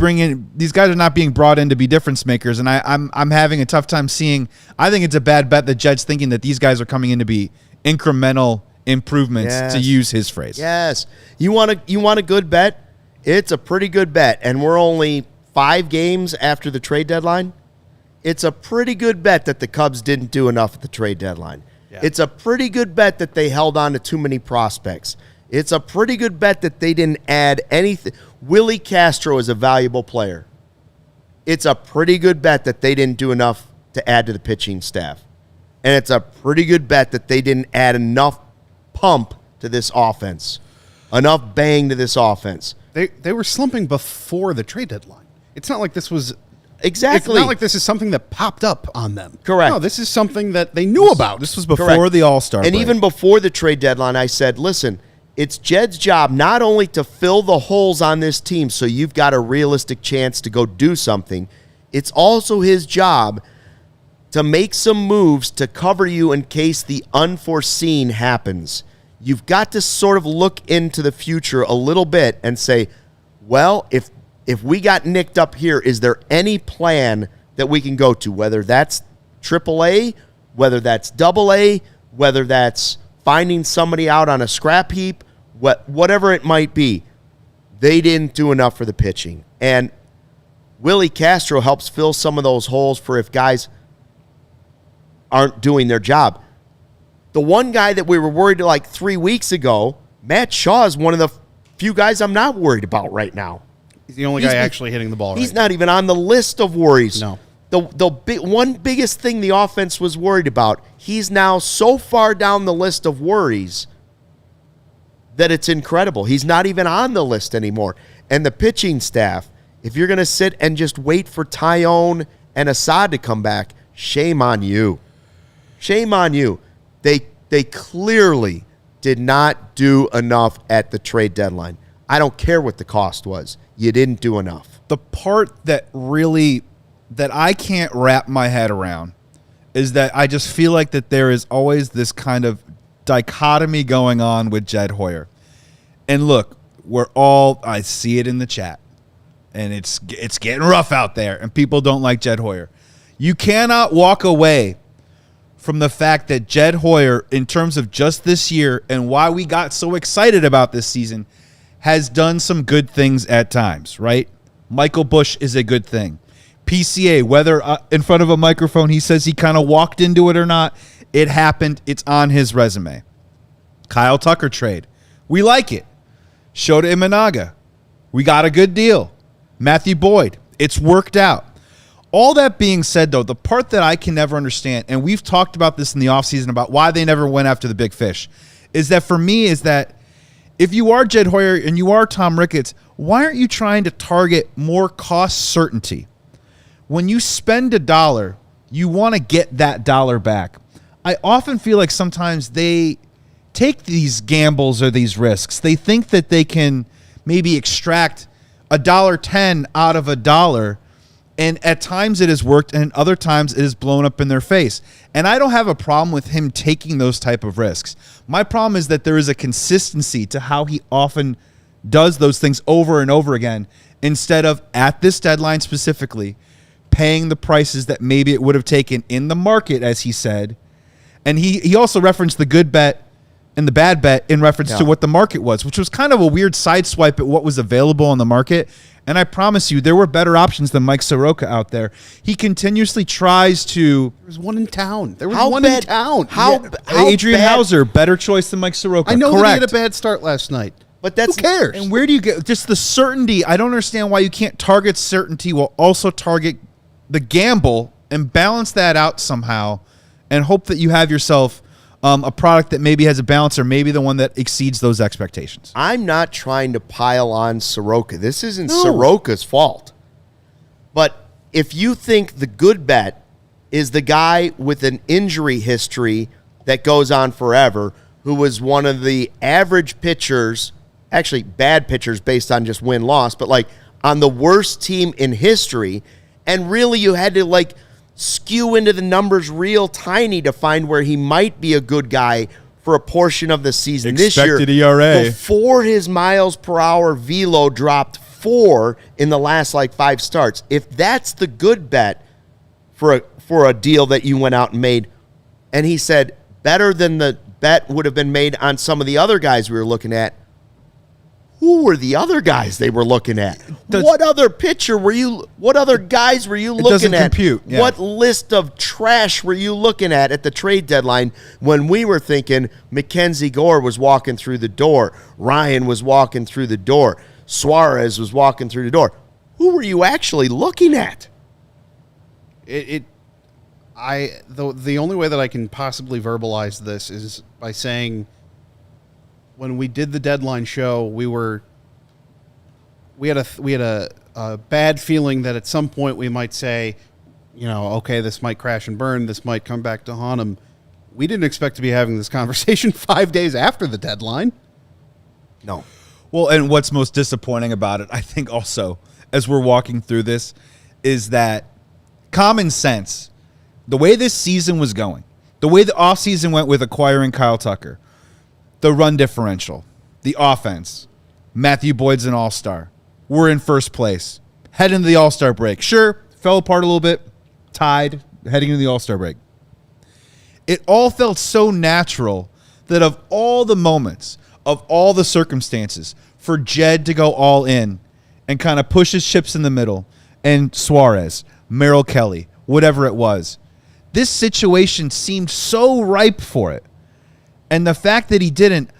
these guys are not being brought in to be difference makers, and I'm having a tough time seeing. I think it's a bad bet that Jed's thinking that these guys are coming in to be incremental improvements, to use his phrase. Yes. You want a good bet? It's a pretty good bet, and we're only 5 games after the trade deadline. It's a pretty good bet that the Cubs didn't do enough at the trade deadline. Yeah. It's a pretty good bet that they held on to too many prospects. It's a pretty good bet that they didn't add anything. Willie Castro is a valuable player. It's a pretty good bet that they didn't do enough to add to the pitching staff. And it's a pretty good bet that they didn't add enough pump to this offense, enough bang to this offense. They were slumping before the trade deadline. It's not like this was Exactly. It's not like this is something that popped up on them. Correct. No, this is something that they knew about. This was before Correct. the All-Star And break. even before the trade deadline, I said, listen, it's Jed's job not only to fill the holes on this team so you've got a realistic chance to go do something, it's also his job to make some moves to cover you in case the unforeseen happens. You've got to sort of look into the future a little bit and say, well, if we got nicked up here, is there any plan that we can go to, whether that's AAA, whether that's AA, whether that's finding somebody out on a scrap heap, whatever it might be. They didn't do enough for the pitching. And Willie Castro helps fill some of those holes for if guys aren't doing their job. The one guy that we were worried like 3 weeks ago, Matt Shaw, is one of the few guys I'm not worried about right now. He's the only guy actually hitting the ball. He's not even on the list of worries. No. One biggest thing the offense was worried about, he's now so far down the list of worries that it's incredible. He's not even on the list anymore. And the pitching staff, if you're going to sit and just wait for Tyone and Assad to come back, shame on you. Shame on you. They clearly did not do enough at the trade deadline. I don't care what the cost was. You didn't do enough. The part that I can't wrap my head around is that I just feel like that there is always this kind of dichotomy going on with Jed Hoyer. And look, I see it in the chat, and it's getting rough out there, and people don't like Jed Hoyer. You cannot walk away from the fact that Jed Hoyer, in terms of just this year and why we got so excited about this season, has done some good things at times, right? Michael Busch is a good thing. PCA, whether in front of a microphone he says he kind of walked into it or not, it happened. It's on his resume. Kyle Tucker trade. We like it. Shota Imanaga. We got a good deal. Matthew Boyd. It's worked out. All that being said, though, the part that I can never understand, and we've talked about this in the offseason about why they never went after the big fish, is that for me is that if you are Jed Hoyer and you are Tom Ricketts, why aren't you trying to target more cost certainty? When you spend $1, you want to get that dollar back. I often feel like sometimes they take these gambles or these risks. They think that they can maybe extract $1.10 out of $1, and at times it has worked, and other times it has blown up in their face. And I don't have a problem with him taking those type of risks. My problem is that there is a consistency to how he often does those things over and over again, instead of, at this deadline specifically, paying the prices that maybe it would have taken in the market, as he said. And he also referenced the good bet and the bad bet in reference to what the market was, which was kind of a weird sideswipe at what was available on the market. And I promise you, there were better options than Mike Soroka out there. He continuously tries to... There was one in town. There was one in town. Adrian Hauser, better choice than Mike Soroka. I know Correct. that he had a bad start last night. But that's... Who cares? And where do you get... Just the certainty. I don't understand why you can't target certainty while also target the gamble and balance that out somehow and hope that you have yourself a product that maybe has a balance or maybe the one that exceeds those expectations. I'm not trying to pile on Soroka. This isn't Soroka's fault. But if you think the good bet is the guy with an injury history that goes on forever, who was one of the average pitchers, actually bad pitchers based on just win-loss, but like on the worst team in history, and really you had to like skew into the numbers real tiny to find where he might be a good guy for a portion of the season Expected this year. ERA. Before his miles per hour velo dropped 4 in the last like 5 starts. If that's the good bet for a deal that you went out and made, and he said better than the bet would have been made on some of the other guys we were looking at, who were the other guys they were looking at? What other pitcher were you? What other guys were you looking at? Compute. Yeah. What list of trash were you looking at the trade deadline when we were thinking Mackenzie Gore was walking through the door, Ryan was walking through the door, Suarez was walking through the door? Who were you actually looking at? The only way that I can possibly verbalize this is by saying, when we did the deadline show, we had a a bad feeling that at some point we might say, okay, this might crash and burn. This might come back to haunt him. We didn't expect to be having this conversation 5 days after the deadline. No. Well, and what's most disappointing about it, I think also, as we're walking through this, is that common sense, the way this season was going, the way the offseason went with acquiring Kyle Tucker, the run differential, the offense, Matthew Boyd's an all-star. We're in first place. Head into the all-star break. Sure, fell apart a little bit, tied, heading into the all-star break. It all felt so natural that of all the moments, of all the circumstances, for Jed to go all in and kind of push his chips in the middle, and Suarez, Merrill Kelly, whatever it was, this situation seemed so ripe for it. And the fact that he didn't,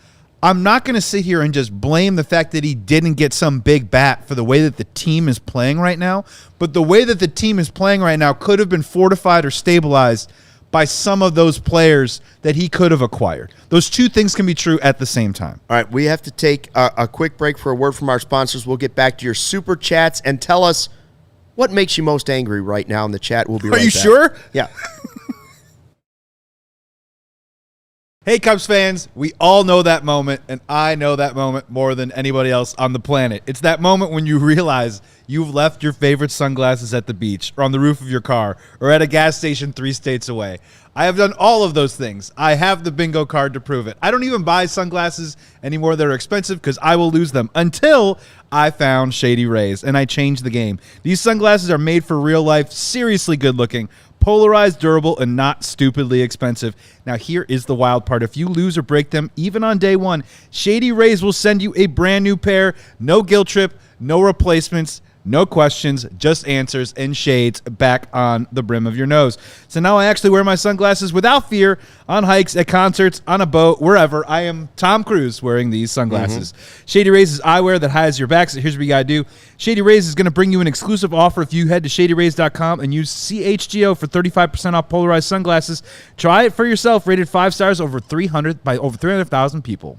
I'm not going to sit here and just blame the fact that he didn't get some big bat for the way that the team is playing right now, but the way that the team is playing right now could have been fortified or stabilized by some of those players that he could have acquired. Those two things can be true at the same time. All right, we have to take a quick break for a word from our sponsors. We'll get back to your super chats and tell us what makes you most angry right now in the chat. We'll be right back. Are you sure? Yeah. Hey, Cubs fans, we all know that moment, and I know that moment more than anybody else on the planet. It's that moment when you realize you've left your favorite sunglasses at the beach or on the roof of your car or at a gas station 3 states away. I have done all of those things. I have the bingo card to prove it. I don't even buy sunglasses anymore that are expensive because I will lose them until I found Shady Rays, and I changed the game. These sunglasses are made for real life, seriously good looking, polarized, durable, and not stupidly expensive. Now, here is the wild part. If you lose or break them, even on day one, Shady Rays will send you a brand new pair. No guilt trip, no replacements, no questions, just answers and shades back on the brim of your nose. So now I actually wear my sunglasses without fear on hikes, at concerts, on a boat, wherever. I am Tom Cruise wearing these sunglasses. Shady Rays is eyewear that hides your back, so here's what you got to do. Shady Rays is going to bring you an exclusive offer if you head to shadyrays.com and use CHGO for 35% off polarized sunglasses. Try it for yourself. Rated 5 stars by over 300,000 people.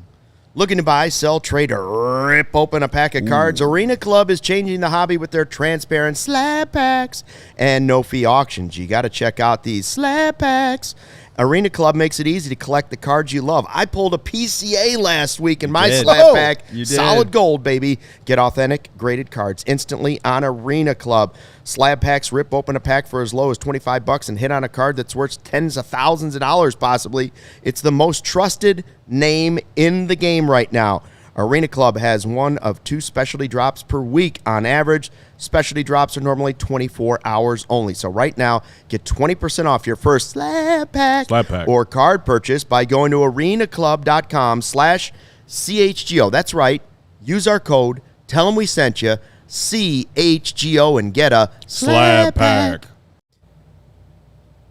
Looking to buy, sell, trade, or rip open a pack of cards? Arena Club is changing the hobby with their transparent slab packs and no-fee auctions. You got to check out these slab packs. Arena Club makes it easy to collect the cards you love. I pulled a PCA last week in my slab pack. Solid gold, baby. Get authentic, graded cards instantly on Arena Club. Slab packs rip open a pack for as low as $25 and hit on a card that's worth tens of thousands of dollars possibly. It's the most trusted name in the game right now. Arena Club has one of 2 specialty drops per week on average. Specialty drops are normally 24 hours only. So right now, get 20% off your first slab pack or card purchase by going to arenaclub.com/CHGO. That's right. Use our code. Tell them we sent you. CHGO and get a slab pack.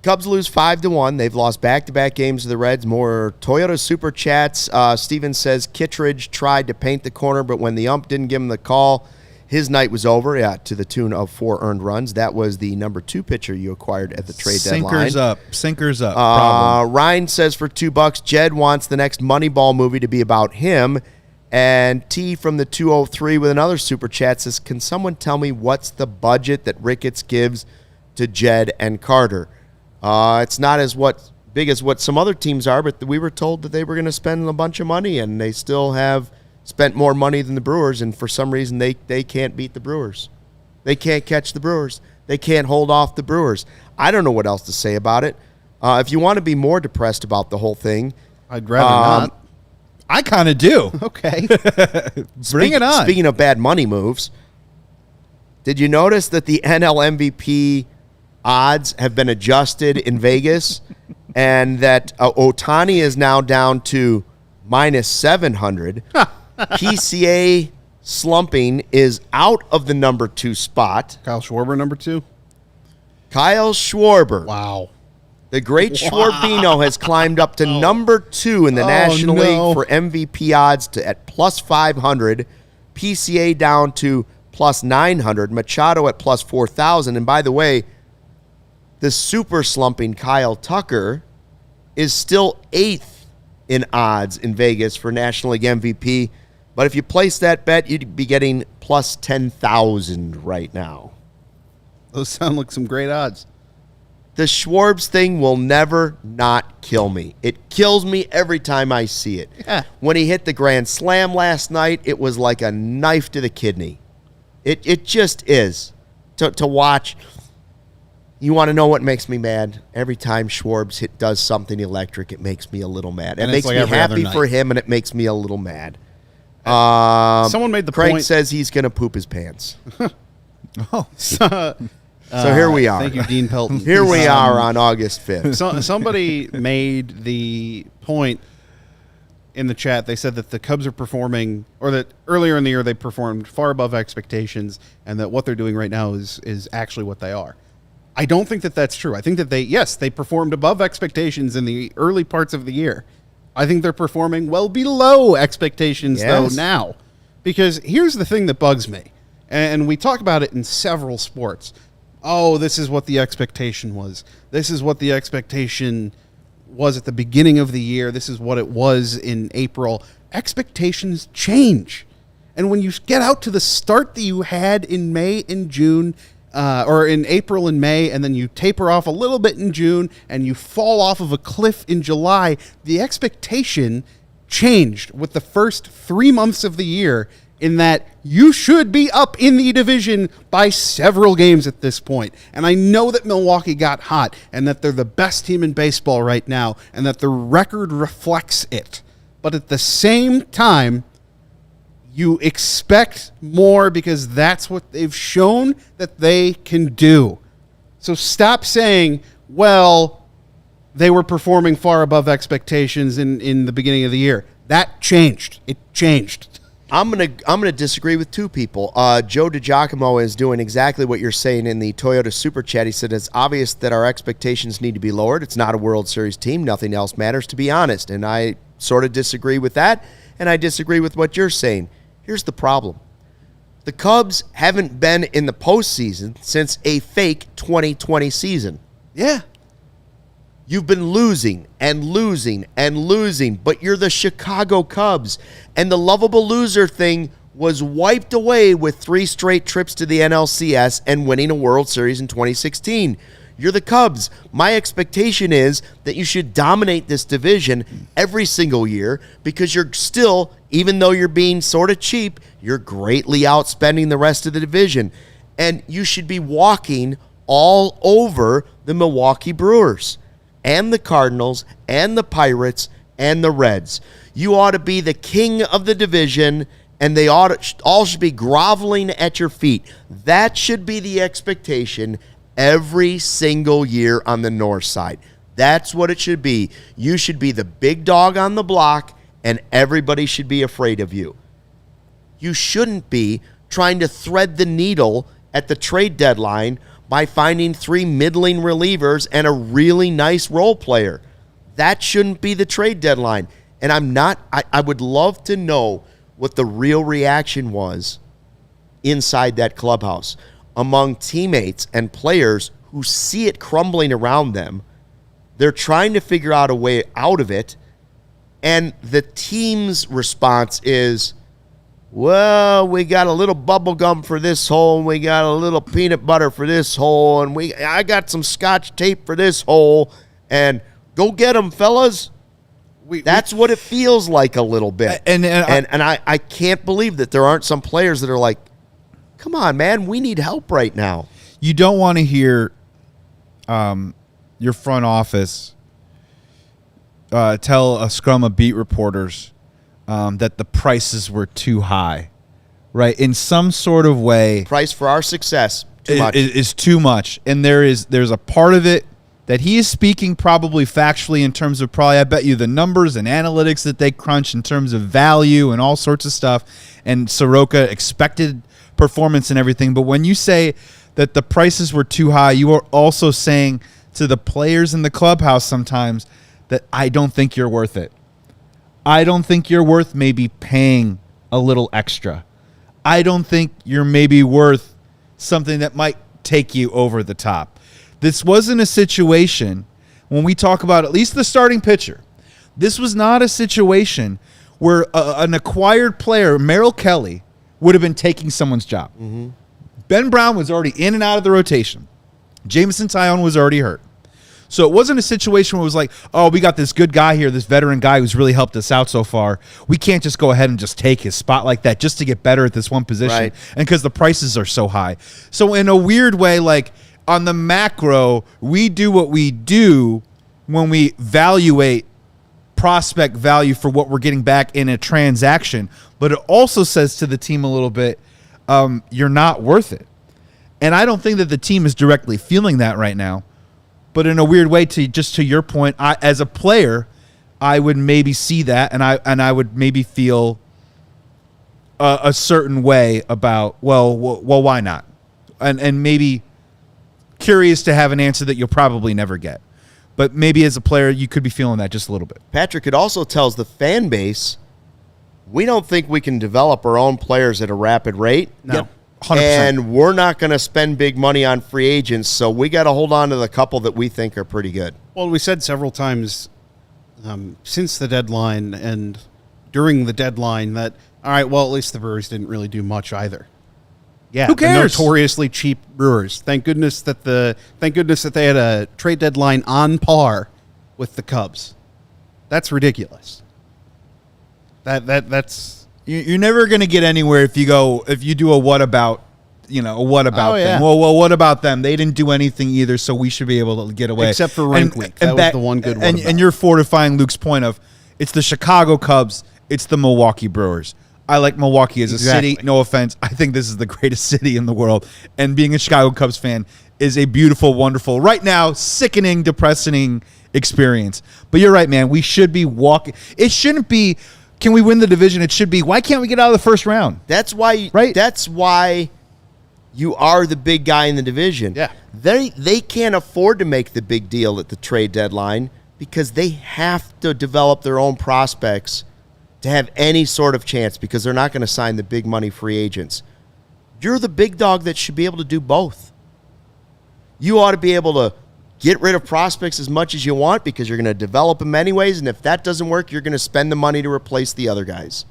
Cubs lose 5-1. They've lost back-to-back games to the Reds. More Toyota Super Chats. Steven says Kittredge tried to paint the corner, but when the ump didn't give him the call, his night was over. Yeah, to the tune of 4 earned runs. That was the number 2 pitcher you acquired at the trade deadline. Sinkers up. Ryan says for $2, Jed wants the next Moneyball movie to be about him. And T from the 203 with another Super Chat says, can someone tell me what's the budget that Ricketts gives to Jed and Carter? It's not as big as what some other teams are, but we were told that they were going to spend a bunch of money, and they still have spent more money than the Brewers, and for some reason they can't beat the Brewers. They can't catch the Brewers. They can't hold off the Brewers. I don't know what else to say about it. If you want to be more depressed about the whole thing, I'd rather not. I kind of do. Okay. Bring it on. Speaking of bad money moves, did you notice that the NL MVP odds have been adjusted in Vegas and that Ohtani is now down to -700? PCA slumping is out of the number 2 spot. Kyle Schwarber, number 2. Kyle Schwarber. Wow. The great Schwarbino has climbed up to number 2 in the National League for MVP odds at +500. PCA down to +900. Machado at +4,000. And by the way, the super slumping Kyle Tucker is still 8th in odds in Vegas for National League MVP. But if you place that bet, you'd be getting plus 10,000 right now. Those sound like some great odds. The Schwarbs thing will never not kill me. It kills me every time I see it. Yeah. When he hit the grand slam last night, it was like a knife to the kidney. It just is. To watch, you want to know what makes me mad? Every time Schwarbs does something electric, it makes me a little mad. It makes me happy for him, and it makes me a little mad. Someone made the Craig point. says he's going to poop his pants. Oh, So here we are. Thank you, Dean Pelton. Here we are on August 5th. Somebody made the point in the chat. They said that the Cubs are performing, or that earlier in the year they performed far above expectations, and that what they're doing right now is actually what they are. I don't think that that's true. I think that they performed above expectations in the early parts of the year. I think they're performing well below expectations, though, now. Because here's the thing that bugs me, and we talk about it in several sports. Oh, this is what the expectation was. This is what the expectation was at the beginning of the year. This is what it was in April. Expectations change. And when you get out to the start that you had in May and June, or in April and May, and then you taper off a little bit in June, and you fall off of a cliff in July, the expectation changed with the first 3 months of the year, in that you should be up in the division by several games at this point. And I know that Milwaukee got hot, and that they're the best team in baseball right now, and that the record reflects it. But at the same time, you expect more because that's what they've shown that they can do. So stop saying, well, they were performing far above expectations in the beginning of the year. That changed. It changed. I'm gonna disagree with two people. Joe DiGiacomo is doing exactly what you're saying in the Toyota Super Chat. He said it's obvious that our expectations need to be lowered. It's not a World Series team. Nothing else matters, to be honest. And I sort of disagree with that, and I disagree with what you're saying. Here's the problem. The Cubs haven't been in the postseason since a fake 2020 season. Yeah. You've been losing and losing and losing, but you're the Chicago Cubs. And the lovable loser thing was wiped away with 3 straight trips to the NLCS and winning a World Series in 2016. You're the Cubs. My expectation is that you should dominate this division every single year, because you're still, even though you're being sort of cheap, you're greatly outspending the rest of the division. And you should be walking all over the Milwaukee Brewers and the Cardinals and the Pirates and the Reds. You ought to be the king of the division, and they all should be groveling at your feet. That should be the expectation every single year on the north side. That's what it should be. You should be the big dog on the block, and everybody should be afraid of you. You shouldn't be trying to thread the needle at the trade deadline by finding 3 middling relievers and a really nice role player. That shouldn't be the trade deadline. And I would love to know what the real reaction was inside that clubhouse among teammates and players who see it crumbling around them. They're trying to figure out a way out of it, and the team's response is, well, we got a little bubble gum for this hole, and we got a little peanut butter for this hole, and I got some Scotch tape for this hole, and go get them, fellas. That's what it feels like a little bit. And I can't believe that there aren't some players that are like, come on, man, we need help right now. You don't want to hear your front office tell a scrum of beat reporters that the prices were too high, right? In some sort of way, price for our success is too much, and there's a part of it that he is speaking probably factually in terms of probably, I bet you, the numbers and analytics that they crunch in terms of value and all sorts of stuff, and Soroka expected performance and everything. But when you say that the prices were too high, you are also saying to the players in the clubhouse sometimes that I don't think you're worth it. I don't think you're worth maybe paying a little extra. I don't think you're maybe worth something that might take you over the top. This wasn't a situation, when we talk about at least the starting pitcher, this was not a situation where an acquired player, Merrill Kelly, would have been taking someone's job. Mm-hmm. Ben Brown was already in and out of the rotation. Jameson Taillon was already hurt. So it wasn't a situation where it was like, oh, we got this good guy here, this veteran guy who's really helped us out so far. We can't just go ahead and just take his spot like that just to get better at this one position. Right. And because the prices are so high. So in a weird way, like on the macro, we do what we do when we evaluate prospect value for what we're getting back in a transaction. But it also says to the team a little bit, you're not worth it. And I don't think that the team is directly feeling that right now. But in a weird way, to your point, as a player, I would maybe see that, and I would maybe feel a certain way about well, why not? And maybe curious to have an answer that you'll probably never get. But maybe as a player, you could be feeling that just a little bit. Patrick, it also tells the fan base, we don't think we can develop our own players at a rapid rate. No. Yep. 100%. And we're not going to spend big money on free agents, so we got to hold on to the couple that we think are pretty good. Well, we said several times since the deadline and during the deadline that, all right, well, at least the Brewers didn't really do much either. Yeah, who cares? The notoriously cheap Brewers. Thank goodness that they had a trade deadline on par with the Cubs. That's ridiculous. That's. You're never going to get anywhere if you do a what about, thing. Yeah. Well, what about them? They didn't do anything either, so we should be able to get away. Except for rank week. That was the one good one. And you're fortifying Luke's point of it's the Chicago Cubs, it's the Milwaukee Brewers. I like Milwaukee as a city. No offense. I think this is the greatest city in the world. And being a Chicago Cubs fan is a beautiful, wonderful, right now, sickening, depressing experience. But you're right, man. We should be walking. It shouldn't be, can we win the division? It should be, why can't we get out of the first round? That's why. Right? That's why you are the big guy in the division. Yeah. They can't afford to make the big deal at the trade deadline because they have to develop their own prospects to have any sort of chance because they're not going to sign the big money free agents. You're the big dog that should be able to do both. You ought to be able to get rid of prospects as much as you want because you're going to develop them anyways, and if that doesn't work, you're going to spend the money to replace the other guys.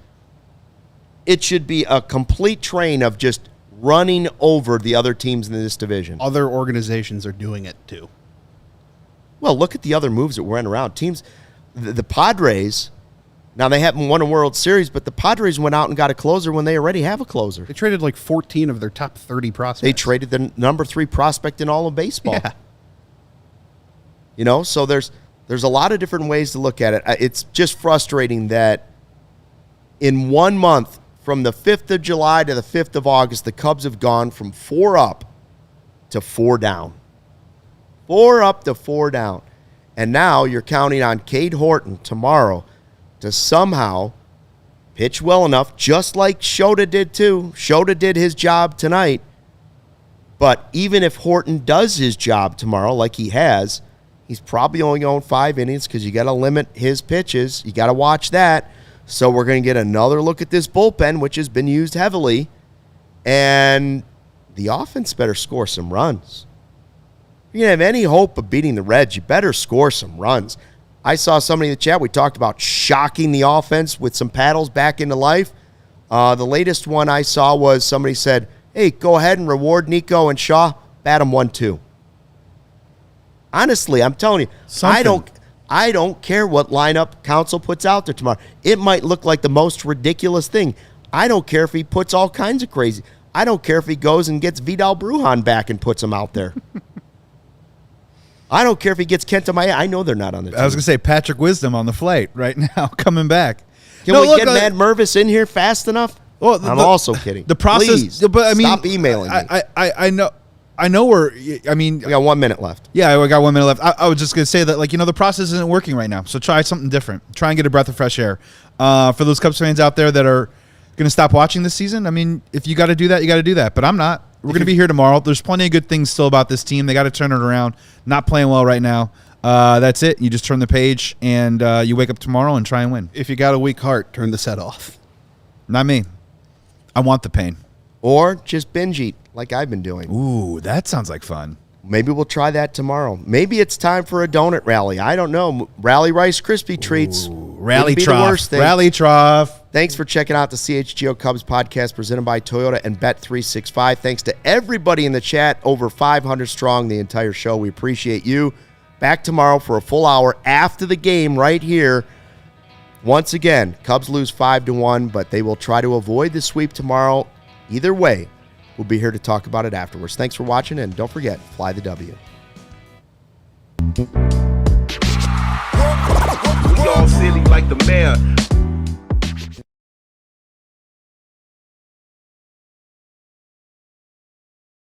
It should be a complete train of just running over the other teams in this division. Other organizations are doing it too. Well, look at the other moves that went around. Teams, the Padres, now they haven't won a World Series, but the Padres went out and got a closer when they already have a closer. They traded like 14 of their top 30 prospects. They traded the number 3 prospect in all of baseball. Yeah. You know, so there's a lot of different ways to look at it. It's just frustrating that in 1 month, from the 5th of July to the 5th of August, the Cubs have gone from 4 up to 4 down. 4 up to 4 down. And now you're counting on Cade Horton tomorrow to somehow pitch well enough, just like Shota did too. Shota did his job tonight. But even if Horton does his job tomorrow, like he has, he's probably only going 5 innings because you got to limit his pitches. You got to watch that. So we're going to get another look at this bullpen, which has been used heavily. And the offense better score some runs. If you're going to have any hope of beating the Reds, you better score some runs. I saw somebody in the chat, we talked about shocking the offense with some paddles back into life. The latest one I saw was somebody said, hey, go ahead and reward Nico and Shaw, bat them 1-2. Honestly, I'm telling you, I don't care what lineup Counsell puts out there tomorrow. It might look like the most ridiculous thing. I don't care if he puts all kinds of crazy. I don't care if he goes and gets Vidal Brujan back and puts him out there. I don't care if he gets Kenta Maeda. I know they're not on the team. I was going to say Patrick Wisdom on the flight right now, coming back. Can we get Matt Mervis in here fast enough? Well, I'm also kidding. The process, please, but I mean, stop emailing me. I know we got 1 minute left. Yeah, we got 1 minute left. I was just going to say that, like, the process isn't working right now. So try something different. Try and get a breath of fresh air. For those Cubs fans out there that are going to stop watching this season, I mean, if you got to do that, you got to do that. But I'm not. We're going to be here tomorrow. There's plenty of good things still about this team. They got to turn it around. Not playing well right now. That's it. You just turn the page and you wake up tomorrow and try and win. If you got a weak heart, turn the set off. Not me. I want the pain. Or just binge eat like I've been doing. Ooh, that sounds like fun. Maybe we'll try that tomorrow. Maybe it's time for a donut rally. I don't know. Rally Rice Krispie treats. Ooh, Rally Wouldn't be the trough. worst thing. Rally trough. Thanks for checking out the CHGO Cubs podcast presented by Toyota and Bet365. Thanks to everybody in the chat, over 500 strong the entire show. We appreciate you. Back tomorrow for a full hour after the game right here. Once again, Cubs lose 5-1, but they will try to avoid the sweep tomorrow. Either way, we'll be here to talk about it afterwards. Thanks for watching, and don't forget, fly the W. We all silly like the mayor.